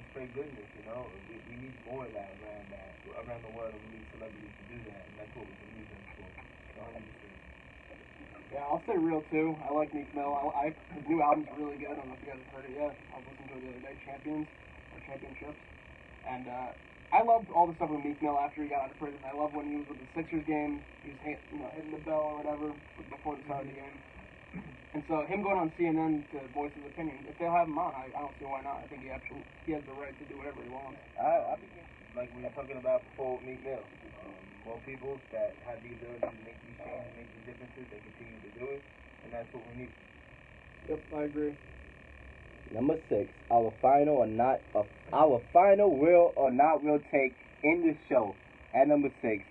spread goodness. We need more of that around the world, and we need celebrities to do that, and that's what we can use them for. Yeah, I'll say real too. I like Meek Mill. His new album's really good. I don't know if you guys have heard it yet. I was listening to it the other day, Championships. And I loved all the stuff with Meek Mill after he got out of prison. I love when he was with the Sixers game. He was hitting the bell or whatever before the start of the game. And so him going on CNN to voice his opinion, if they'll have him on, I don't see why not. I think he has the right to do whatever he wants. I think, like we were talking about before with Meek Mill, more people that have the ability to make these changes, make these differences, they continue to do it, and that's what we need. Yep, I agree. Number 6, our final real or not real take in this show. At number 6,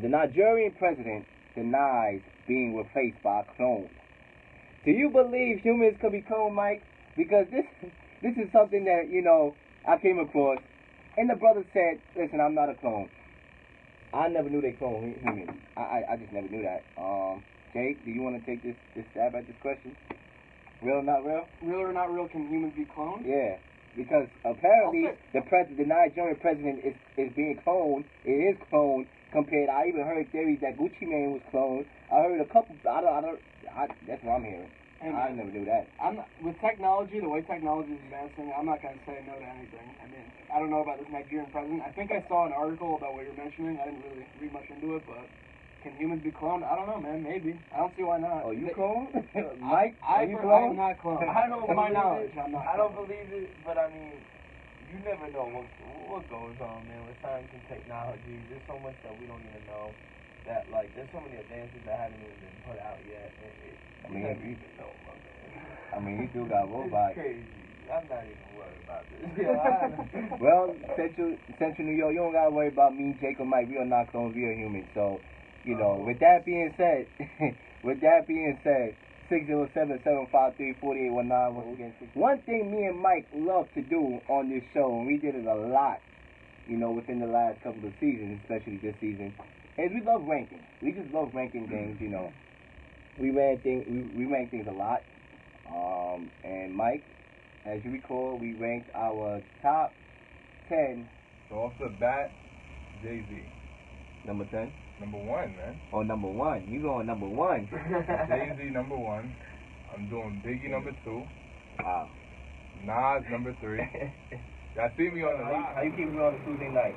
the Nigerian president denies being replaced by a clone. Do you believe humans could be cloned, Mike? Because this is something that I came across, and the brother said, "Listen, I'm not a clone." I never knew they cloned humans. I just never knew that. Jake, do you want to take this stab at this question? Real or not real? Real or not real, can humans be cloned? Yeah, because apparently the Nigerian president is being cloned. It is cloned compared. I even heard theories that Gucci Mane was cloned. I heard a couple. That's what I'm hearing. Hey, I never knew that. With technology, the way technology is advancing, I'm not going to say no to anything. I mean, I don't know about this Nigerian president. I think I saw an article about what you're mentioning. I didn't really read much into it, but can humans be cloned? I don't know, man. Maybe. I don't see why not. Oh, you cloned? Mike, are you cloned? I'm not cloned. I don't to my believe knowledge, it. I'm not I don't cloned. believe it, but I mean, you never know what goes on, man, with science and technology. There's so much that we don't even know. That there's so many advances that haven't even been put out yet. You never even know, my man. I mean, you do got robots. It's crazy. I'm not even worried about this. Well, Central New York, you don't gotta worry about me, Jake, or Mike. We are not clones. We are humans. So, with that being said, 607-753-4819. Once again, one thing me and Mike love to do on this show, and we did it a lot, within the last couple of seasons, especially this season, is we love ranking. We just love ranking things, we rank things a lot. And Mike, as you recall, we ranked our top 10. So off the bat, Jay-Z. Number 10? Number 1, man. Oh, number 1. You going number 1. Jay-Z number 1. I'm doing Biggie number 2. Wow. Nas number 3. Y'all see me on the live. How you keep me on a Tuesday night?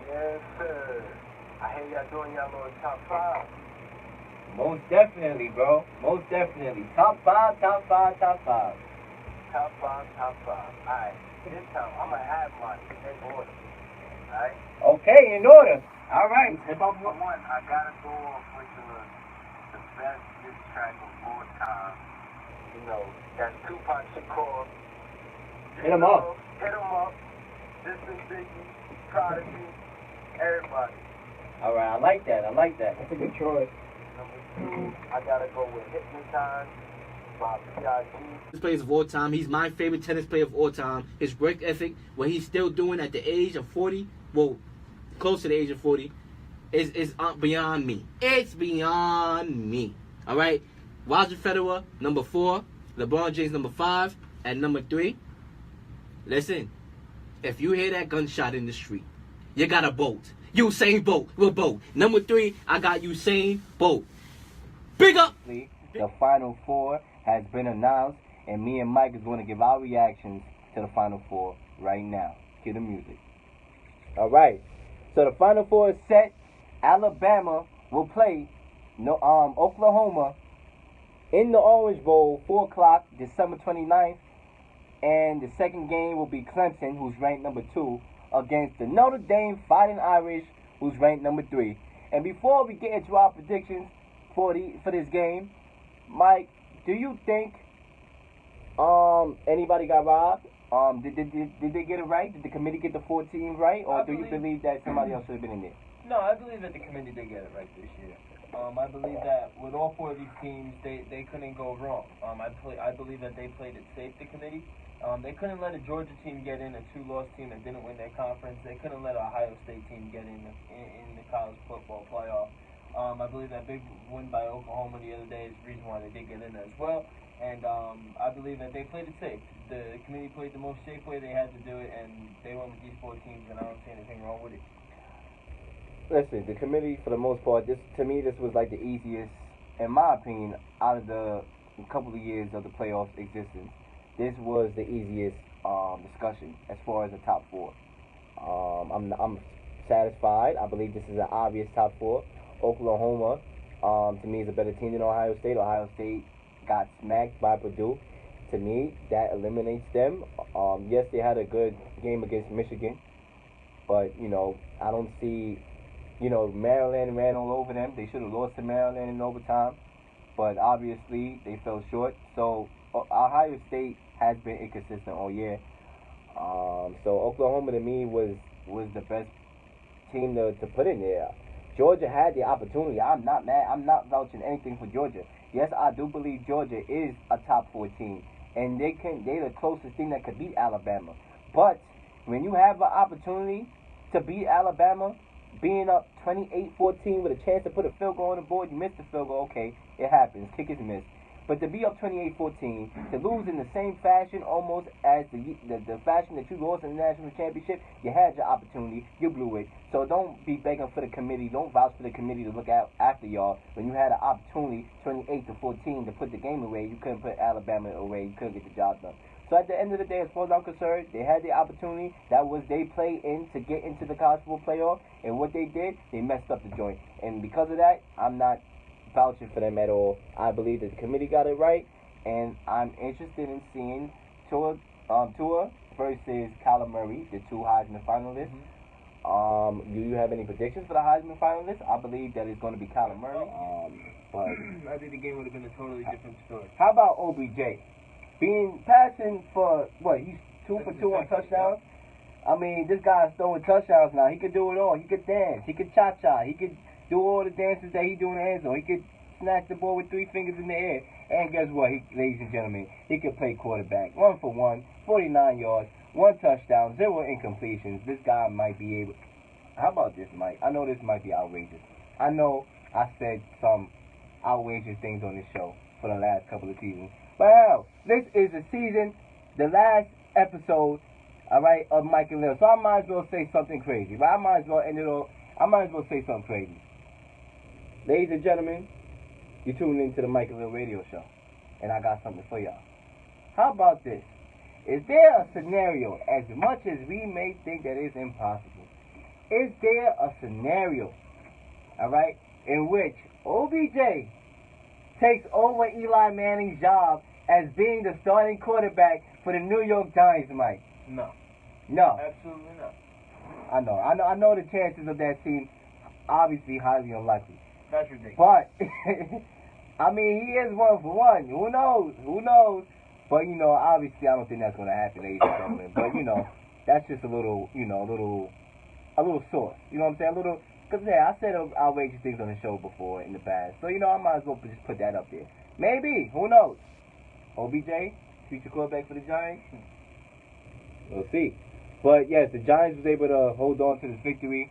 Yes, sir. I hear y'all doing y'all little top 5. Most definitely, bro. Most definitely. Top 5, top 5, top 5. Top 5, top 5. Alright, this time I'm going to have mine in order. Alright? Okay, in order. All right. For one, I got to go off with the best diss track of all time. You know, that's Tupac Shakur. Hit 'em up. Hit 'em up. This is Biggie, Prodigy, everybody. All right, I like that. That's a good choice. Number 2, I got to go with Hypnotize by B.I.G. Tennis players of all time. He's my favorite tennis player of all time. His work ethic, what he's still doing at the age of 40, well, close to the age of 40, is beyond me. It's beyond me. All right? Roger Federer, number 4. LeBron James, number 5. And number 3, listen, if you hear that gunshot in the street, you got a Bolt. Usain Bolt. We're Bolt. Number 3, I got Usain Bolt. Big up! The Final Four has been announced, and me and Mike is going to give our reactions to the Final Four right now. Cue the music. All right. So the Final Four is set. Alabama will play Oklahoma in the Orange Bowl, 4 o'clock, December 29th. And the second game will be Clemson, who's ranked number 2, against the Notre Dame Fighting Irish, who's ranked number 3. And before we get into our predictions for this game, Mike, do you think anybody got robbed? Did they get it right? Did the committee get the 14 right, or do you believe that somebody else should have been in there? No, I believe that the committee did get it right this year. I believe that with all 4 of these teams, they couldn't go wrong. I believe that they played it safe, the committee. They couldn't let a Georgia team get in, a 2-loss team that didn't win their conference. They couldn't let an Ohio State team get in the college football playoff. I believe that big win by Oklahoma the other day is the reason why they did get in as well. And I believe that they played it safe. The committee played the most safe way they had to do it, and they went with these 4 teams, and I don't see anything wrong with it. Listen, the committee, for the most part, this was like the easiest, in my opinion, out of the couple of years of the playoffs existence. This was the easiest discussion as far as the top 4. I'm satisfied. I believe this is an obvious top 4. Oklahoma, to me, is a better team than Ohio State. Ohio State got smacked by Purdue. To me, that eliminates them. Yes, they had a good game against Michigan, but, I don't see, Maryland ran all over them. They should have lost to Maryland in overtime, but obviously they fell short. So Ohio State has been inconsistent all year. So Oklahoma, to me, was the best team to put in there. Georgia had the opportunity. I'm not mad. I'm not vouching anything for Georgia. Yes, I do believe Georgia is a top 4 team, and they're the closest thing that could beat Alabama. But when you have an opportunity to beat Alabama, being up 28-14 with a chance to put a field goal on the board, you miss the field goal. Okay, it happens. Kick is missed. But to be up 28-14, to lose in the same fashion almost as the fashion that you lost in the national championship, you had your opportunity, you blew it. So don't be begging for the committee, don't vouch for the committee to look out after y'all. When you had an opportunity, 28-14, to put the game away, you couldn't put Alabama away, you couldn't get the job done. So at the end of the day, as far as I'm concerned, they had the opportunity. That was they play in to get into the college football playoff, and what they did, they messed up the joint. And because of that, I'm not vouching for them at all. I believe that the committee got it right, and I'm interested in seeing Tua versus Kyler Murray, the 2 Heisman finalists. Do you have any predictions for the Heisman finalists? I believe that it's going to be Kyler Murray. But I think the game would have been a totally different story. How about OBJ? Passing for, he's 2 for 2 on touchdowns? I mean, this guy's throwing touchdowns now. He could do it all. He could dance. He could cha-cha. He could do all the dances that he do in the end zone. He could snatch the ball with 3 fingers in the air. And guess what, ladies and gentlemen? He could play quarterback. 1 for 1, 49 yards, 1 touchdown, 0 incompletions. This guy might be able... How about this, Mike? I know this might be outrageous. I know I said some outrageous things on this show for the last couple of seasons. But hell, this is the last episode, alright, of Mike and Leel. So I might as well say something crazy. Right? I might as well say something crazy. Ladies and gentlemen, you're tuning into the Mike and Leel radio show. And I got something for y'all. How about this? Is there a scenario, as much as we may think that it's impossible, is there a scenario, alright, in which OBJ takes over Eli Manning's job as being the starting quarterback for the New York Giants, Mike? No. No. Absolutely not. I know the chances of that seem obviously highly unlikely. That's ridiculous. But I mean, he is 1 for 1. Who knows? But obviously I don't think that's gonna happen, ladies and gentlemen. But that's just a little source. You know what I'm saying? Because I said outrageous things on the show before in the past. So I might as well just put that up there. Maybe. Who knows? OBJ, future quarterback for the Giants. We'll see. But yes, the Giants was able to hold on to this victory,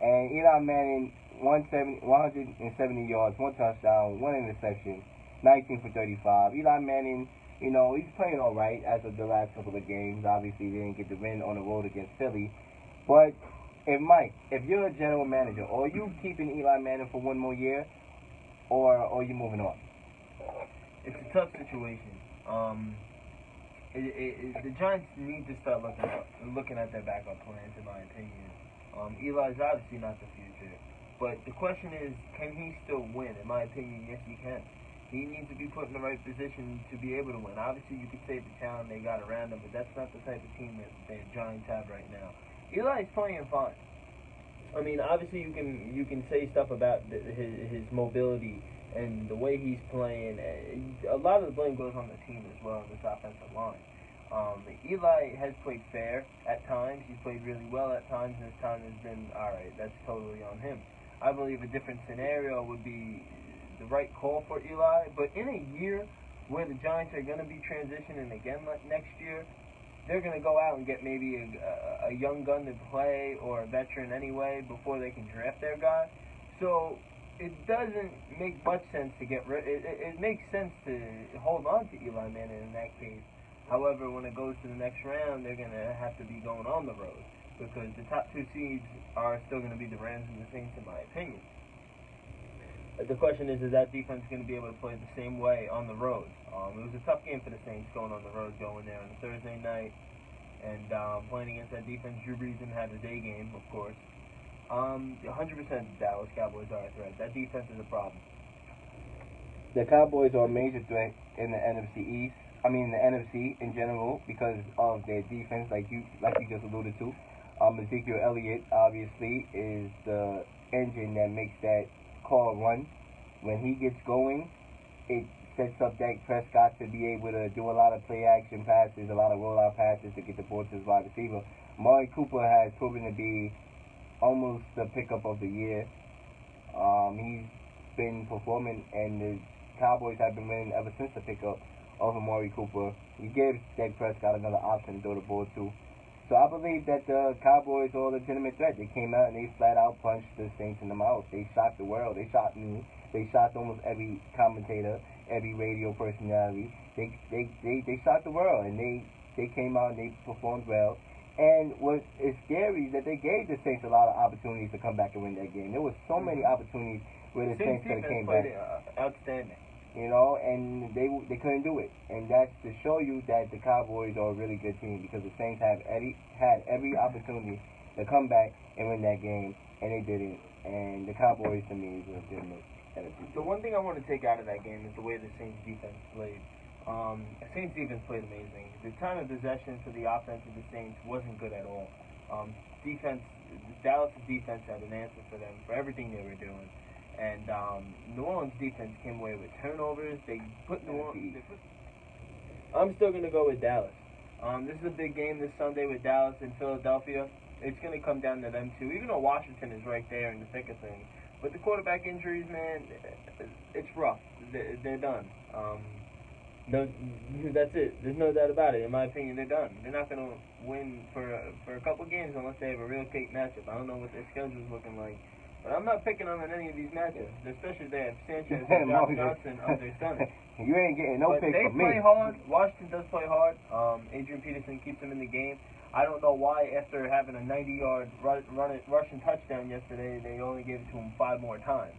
and Eli Manning 170 yards, 1 touchdown, 1 interception, 19 for 35. Eli Manning, he's playing all right as of the last couple of games. Obviously, they didn't get the win on the road against Philly. But if you're a general manager, are you keeping Eli Manning for 1 more year, or are you moving on? It's a tough situation. The Giants need to start looking at their backup plans, in my opinion. Eli's obviously not the future, but the question is, can he still win? In my opinion, yes, he can. He needs to be put in the right position to be able to win. Obviously, you could say the talent they got around him, but that's not the type of team that the Giants have right now. Eli's playing fine. I mean, obviously, you can say stuff about his mobility and the way he's playing. A lot of the blame goes on the team as well, on this offensive line. Eli has played fair at times. He's played really well at times, and his time has been all right. That's totally on him. I believe a different scenario would be the right call for Eli, but in a year where the Giants are going to be transitioning again next year, they're going to go out and get maybe a young gun to play or a veteran anyway before they can draft their guy. So it doesn't make much sense to get rid. It makes sense to hold on to Eli Manning in that case. However, when it goes to the next round, they're going to have to be going on the road because the top 2 seeds are still going to be the Rams and the Saints, in my opinion. The question is that defense going to be able to play the same way on the road? It was a tough game for the Saints going on the road, going there on a Thursday night, and playing against that defense. Drew Brees didn't have a day game, of course. 100% the Dallas Cowboys are a threat. That defense is a problem. The Cowboys are a major threat in the NFC East. I mean, the NFC in general, because of their defense, like you just alluded to. Ezekiel Elliott, obviously, is the engine that makes that car run. When he gets going, it sets up Dak Prescott to be able to do a lot of play-action passes, a lot of rollout passes to get the ball to his wide receiver. Amari Cooper has proven to be almost the pickup of the year. He's been performing, and the Cowboys have been winning ever since the pickup of Amari Cooper. He gives Dak Prescott another option to throw the ball to. So I believe that the Cowboys are a legitimate threat. They came out and they flat out punched the Saints in the mouth. They shocked the world. They shocked me. They shocked almost every commentator, every radio personality. They shocked the world, and they came out and they performed well. And what is scary is that they gave the Saints a lot of opportunities to come back and win that game. There was so many opportunities where the Saints could have came back. Outstanding. And they couldn't do it. And that's to show you that the Cowboys are a really good team, because the Saints had every opportunity to come back and win that game, and they didn't. And the Cowboys, to me, is a legitimate NFC. The one thing I want to take out of that game is the way the Saints defense played. The Saints defense played amazing. The time of possession for the offense of the Saints wasn't good at all. Dallas' defense had an answer for them for everything they were doing. And New Orleans' defense came away with turnovers. They put New Orleans. I'm still going to go with Dallas. This is a big game this Sunday with Dallas and Philadelphia. It's going to come down to them two, even though Washington is right there in the thick of things. But the quarterback injuries, man, it's rough. They're done. That's it. There's no doubt about it. In my opinion, they're done. They're not going to win for a couple games unless they have a real cake matchup. I don't know what their schedule's looking like But I'm not picking them in any of these matchups, especially they have Sanchez and Josh Johnson under center. You ain't getting no pick from me. They play hard. Washington does play hard. Adrian Peterson keeps them in the game. I don't know why, after having a 90-yard rushing touchdown yesterday, they only gave it to him 5 more times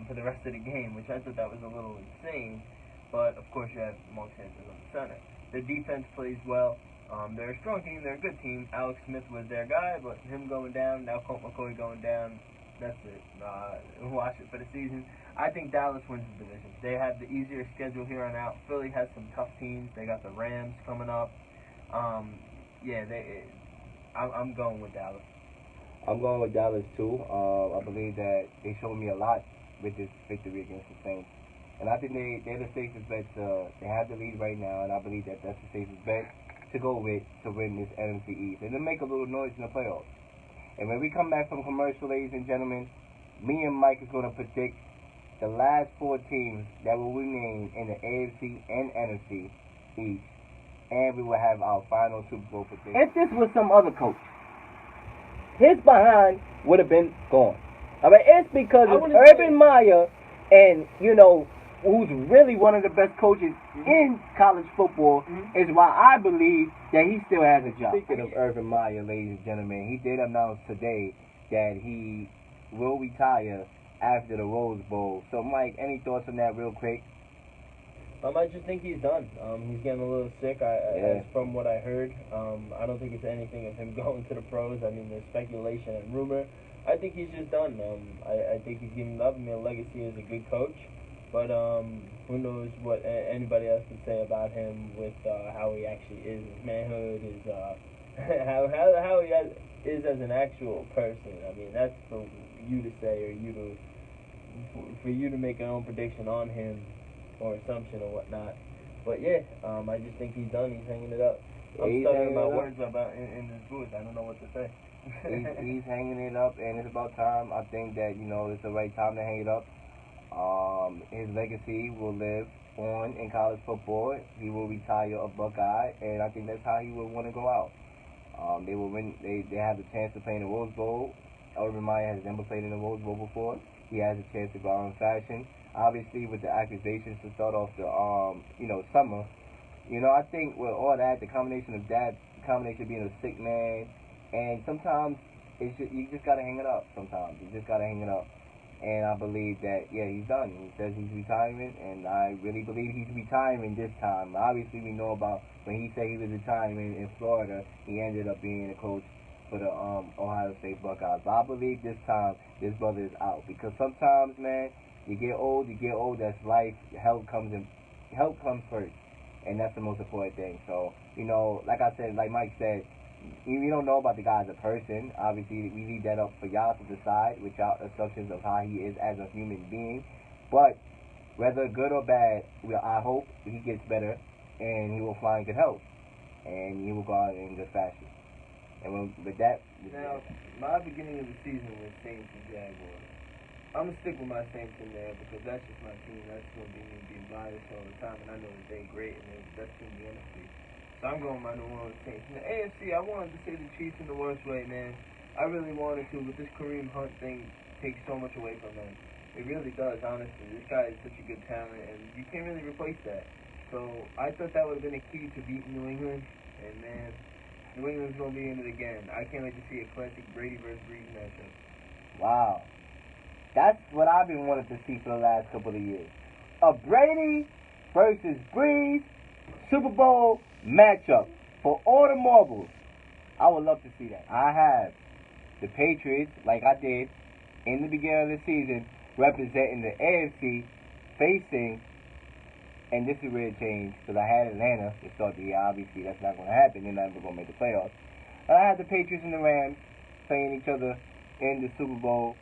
for the rest of the game, which I thought that was a little insane. But, of course, you have Mark Sanchez on the center. Their defense plays well. They're a strong team. They're a good team. Alex Smith was their guy, but him going down, now Colt McCoy going down, that's it. Watch it for the season. I think Dallas wins the division. They have the easier schedule here on out. Philly has some tough teams. They got the Rams coming up. I'm going with Dallas. I'm going with Dallas too. I believe that they showed me a lot with this victory against the Saints. And I think they're the safest bet. They have the lead right now, and I believe that that's the safest bet to go with to win this NFC East. And to make a little noise in the playoffs. And when we come back from commercial, ladies and gentlemen, me and Mike is going to predict the last 4 teams that will remain in the AFC and NFC East. And we will have our final Super Bowl prediction. If this was some other coach, his behind would have been gone. I mean, it's because of Urban Meyer and, who's really one of the best coaches in college football, is why I believe that he still has a job. Speaking of Urban Meyer, ladies and gentlemen, he did announce today that he will retire after the Rose Bowl. So, Mike, any thoughts on that real quick? I just think he's done. He's getting a little sick. From what I heard, I don't think it's anything of him going to the pros. I mean, there's speculation and rumor. I think he's just done. I think he's giving up. I mean, a legacy as a good coach. But who knows what anybody else can say about him with how he actually is, his manhood, his how he is as an actual person. I mean, that's for you to say, or for you to make your own prediction on him or assumption or whatnot. But yeah, I just think he's done. He's hanging it up. I'm stuttering my words about in this booth. I don't know what to say. he's hanging it up, and it's about time. I think that it's the right time to hang it up. His legacy will live on in college football. He will retire a Buckeye, and I think that's how he would want to go out. They will win. They have the chance to play in the Rose Bowl. Urban Meyer has never played in the Rose Bowl before. He has a chance to go out in fashion. Obviously, with the accusations to start off the summer, I think with all that, the combination of being a sick man, and sometimes you just gotta hang it up. Sometimes you just gotta hang it up. And I believe that, he's done. He says he's retiring, and I really believe he's retiring this time. Obviously, we know about when he said he was retiring in Florida, he ended up being a coach for the Ohio State Buckeyes. But I believe this time, this brother is out. Because sometimes, man, you get old, that's life. Health comes first. And that's the most important thing. So, like I said, like Mike said, we don't know about the guy as a person. Obviously, we leave that up for y'all to decide with y'all assumptions of how he is as a human being. But whether good or bad, I hope he gets better and he will find good health and he will go out in good fashion. And with that, now my beginning of the season was Saints and Jaguars. I'm gonna stick with my Saints in there because that's just my team. That's gonna be me being biased all the time, and I know that they're great and they're the best team in the NFC. So I'm going my New Orleans Saints. In the AFC, I wanted to say the Chiefs in the worst way, man. I really wanted to, but this Kareem Hunt thing takes so much away from them. It really does, honestly. This guy is such a good talent, and you can't really replace that. So I thought that would have been a key to beating New England, and man, New England's going to be in it again. I can't wait to see a classic Brady versus Breeze matchup. Wow. That's what I've been wanting to see for the last couple of years. A Brady versus Breeze Super Bowl matchup for all the marbles. I would love to see that. I have the Patriots, like I did in the beginning of the season, representing the AFC, facing, and this is where it changed, because I had Atlanta to start the year. Obviously, that's not going to happen. They're not going to make the playoffs. But I had the Patriots and the Rams playing each other in the Super Bowl.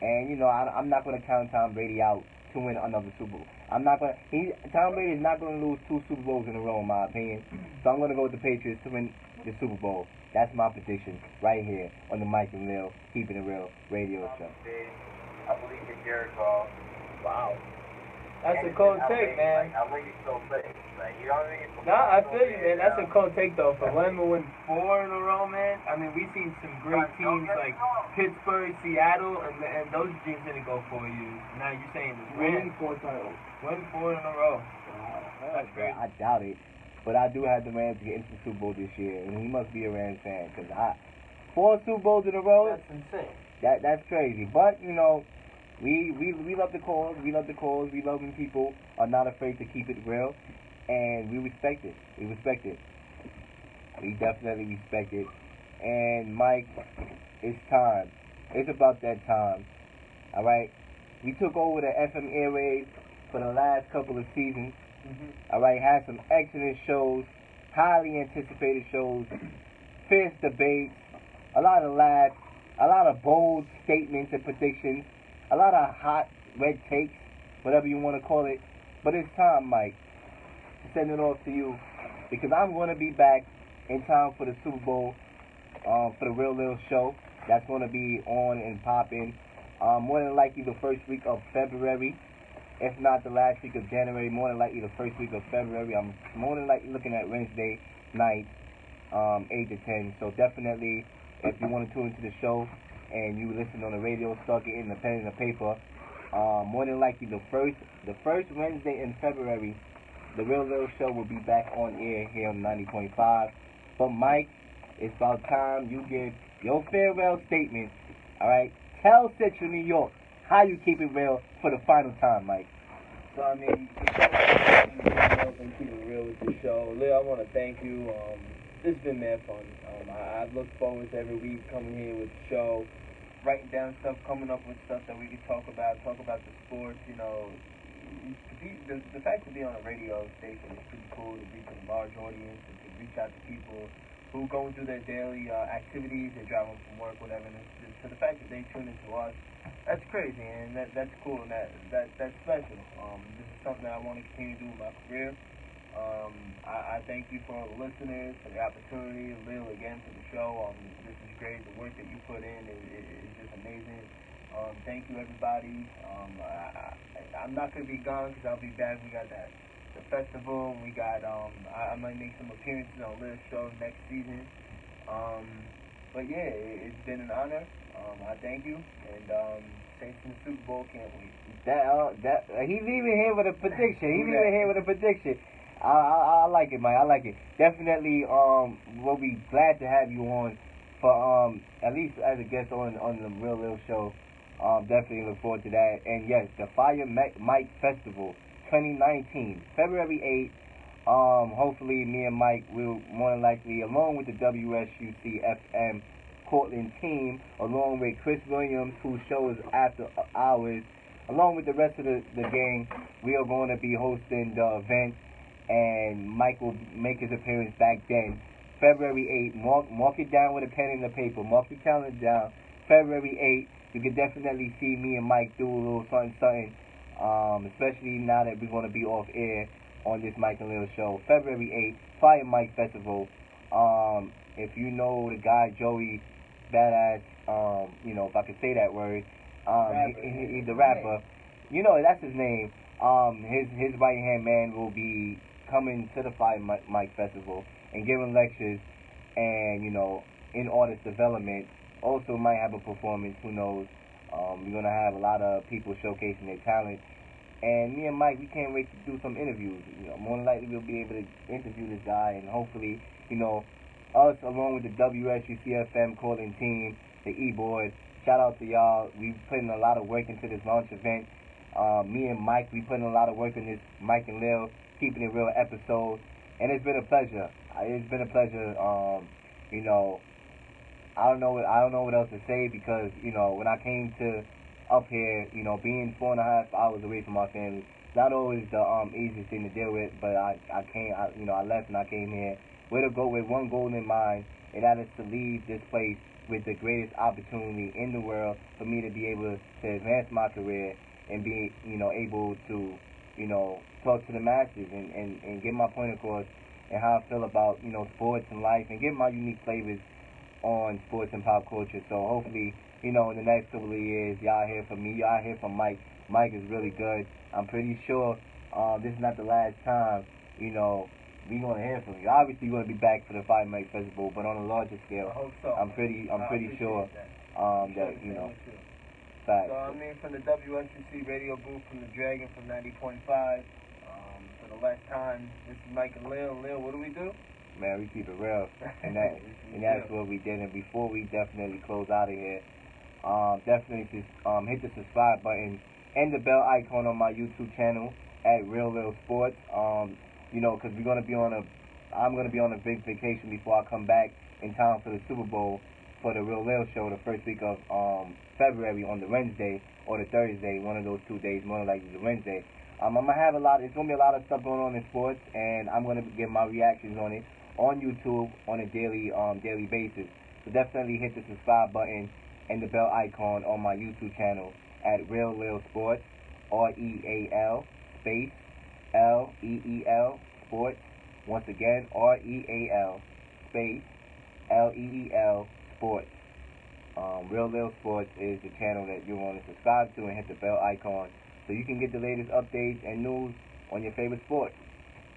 And, I'm not going to count Tom Brady out to win another Super Bowl. Tom Brady is not going to lose 2 Super Bowls in a row, in my opinion. So I'm going to go with the Patriots to win the Super Bowl. That's my prediction right here on the Mike and Leel Keeping It Real radio show. I believe in Jericho. Wow. That's a cold take, man. I think it's so big. Like, you know what I mean? Nah, I feel you, man. That's a cold take, though. For them to win 4 in a row, man. I mean, we've seen some great teams like Pittsburgh, Seattle, and those teams didn't go 4 years. Now you're saying the Rams. Winning 4 titles. Win 4 in a row. That's great. I doubt it. But I do have the Rams get into the Super Bowl this year, and he must be a Rams fan, because 4 Super Bowls in a row. That's insane. That's crazy. But we love the cause. We love the cause. We love when people are not afraid to keep it real, and we respect it. We respect it. We definitely respect it. And Mike, it's time. It's about that time. All right. We took over the FM airwaves for the last couple of seasons. All right. Had some excellent shows, highly anticipated shows, fierce debates, a lot of laughs, a lot of bold statements and predictions, a lot of hot red takes, whatever you want to call it. But it's time, Mike, to send it off to you, because I'm going to be back in time for the Super Bowl, for the Real Leel show. That's going to be on and popping more than likely the first week of February, if not the last week of January, more than likely the first week of February. I'm more than likely looking at Wednesday night, 8 to 10. So definitely, if you want to tune into the show and you listen on the radio, start getting the pen and the paper, more than likely the first Wednesday in February, the Real Leel show will be back on air here on 90.5. But Mike, it's about time you give your farewell statement. All right, tell Central New York how you keep it real for the final time, Mike. So, I mean, and keep it real with the show. Leel, I want to thank you. It's been mad fun. I've looked forward to every week coming here with the show, writing down stuff, coming up with stuff that we can talk about the sports, you know. The fact to be on a radio station is pretty cool, to reach a large audience and to reach out to people who are going through their daily activities, they're driving from work, whatever. And so the fact that they tune into us, that's crazy, and that's cool, and that's special. This is something that I want to continue to do with my career. I thank you for all the listeners, for the opportunity, Leel again for the show. This is great. The work that you put in is just amazing. Thank you, everybody. I'm not going to be gone because I'll be back. We got the festival, and we got, I might make some appearances on Leel's show next season. But yeah, it's been an honor. I thank you, and Saints in the Super Bowl, can't wait. He's even here with a prediction. I like it, Mike. I like it. Definitely, we'll be glad to have you on for at least as a guest on the Real Leel show. Definitely look forward to that. And yes, the Fire Mike Festival 2019, February 8th. Hopefully, me and Mike will more than likely, along with the WSUC FM Portland team, along with Chris Williams, whose show is after hours, along with the rest of the gang, we are going to be hosting the event, and Mike will make his appearance back then, February 8th. Mark it down with a pen and a paper. Mark your calendar down. February 8th. You can definitely see me and Mike do a little something, especially now that we're going to be off air on this Mike and Leel show. February 8th, Fire Mike Festival. If you know the guy Joey Badass, if I could say that word, he's the rapper. You know, that's his name. His right hand man will be coming to the Fire Mike Festival and giving lectures, and in artist development. Also might have a performance, who knows. We're going to have a lot of people showcasing their talent. And me and Mike, we can't wait to do some interviews. More than likely we'll be able to interview this guy, and hopefully, us along with the WSUC-FM calling team, the E-Board, shout out to y'all. We've put in a lot of work into this launch event. Me and Mike, we put in a lot of work in this Mike and Leel Keeping It Real episode. And it's been a pleasure. It's been a pleasure. I don't know what else to say, because when I came to up here, being 4.5 hours away from my family, not always the easiest thing to deal with. But I left and I came here with one goal in mind, and that is to leave this place with the greatest opportunity in the world for me to be able to advance my career and be able to talk to the masses and get my point across and how I feel about sports and life, and give my unique flavors on sports and pop culture. So hopefully, in the next couple of years, y'all hear from me, y'all hear from Mike Mike is really good. I'm pretty sure this is not the last time, you know, we're going to hear from you. Obviously, you're going to be back for the Fight Night Festival, but on a larger scale, I hope so. I'm pretty sure that, you know, facts. So, I mean, from the WSUC radio booth, from the Dragon, from 90.5, for the last time, this is Mike and Leel. Leel, what do we do? Man, we keep it real, and that's what we did. And before we definitely close out of here, definitely just hit the subscribe button and the bell icon on my YouTube channel at Real Leel Sports. You know, because I'm gonna be on a big vacation before I come back in time for the Super Bowl for the Real Leel show the first week of February on the Wednesday or the Thursday, one of those 2 days, more likely the Wednesday. I'm gonna have it's gonna be a lot of stuff going on in sports, and I'm gonna give my reactions on it on YouTube on a daily basis. So definitely hit the subscribe button and the bell icon on my YouTube channel at Real Leel Sports, REAL space LEEL Sports. Once again, REAL space LEEL Sports. Real Leel Sports is the channel that you want to subscribe to and hit the bell icon so you can get the latest updates and news on your favorite sports.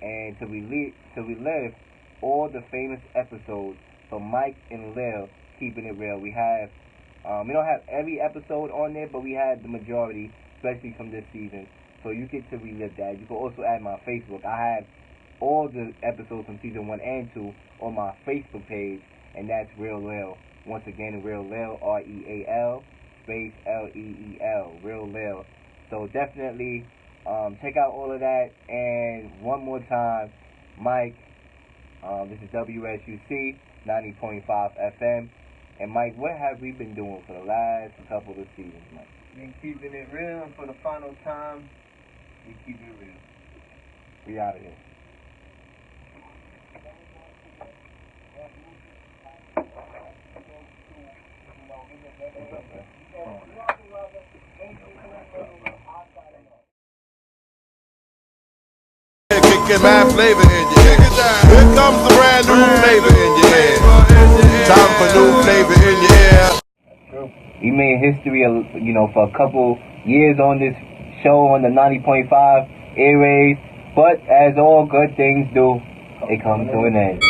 And to relive all the famous episodes from Mike and Leel keeping it real. We don't have every episode on there, but we had the majority, especially from this season. So you get to relive that. You can also add my Facebook. I have all the episodes from season 1 and 2 on my Facebook page, and that's Real Leel. Once again, Real Leel, REAL space LEEL, Real Leel. So definitely check out all of that. And one more time, Mike, this is WSUC 90.5 FM. And Mike, what have we been doing for the last couple of seasons, Mike? Been keeping it real, and for the final time, we keep it real. We out of here. Kicking my flavor in your head. Here comes the brand new flavor in your head. Time for new flavor in your ear. We made history, you know, for a couple years on this show on the 90.5 airwaves. But as all good things do, it comes to an end.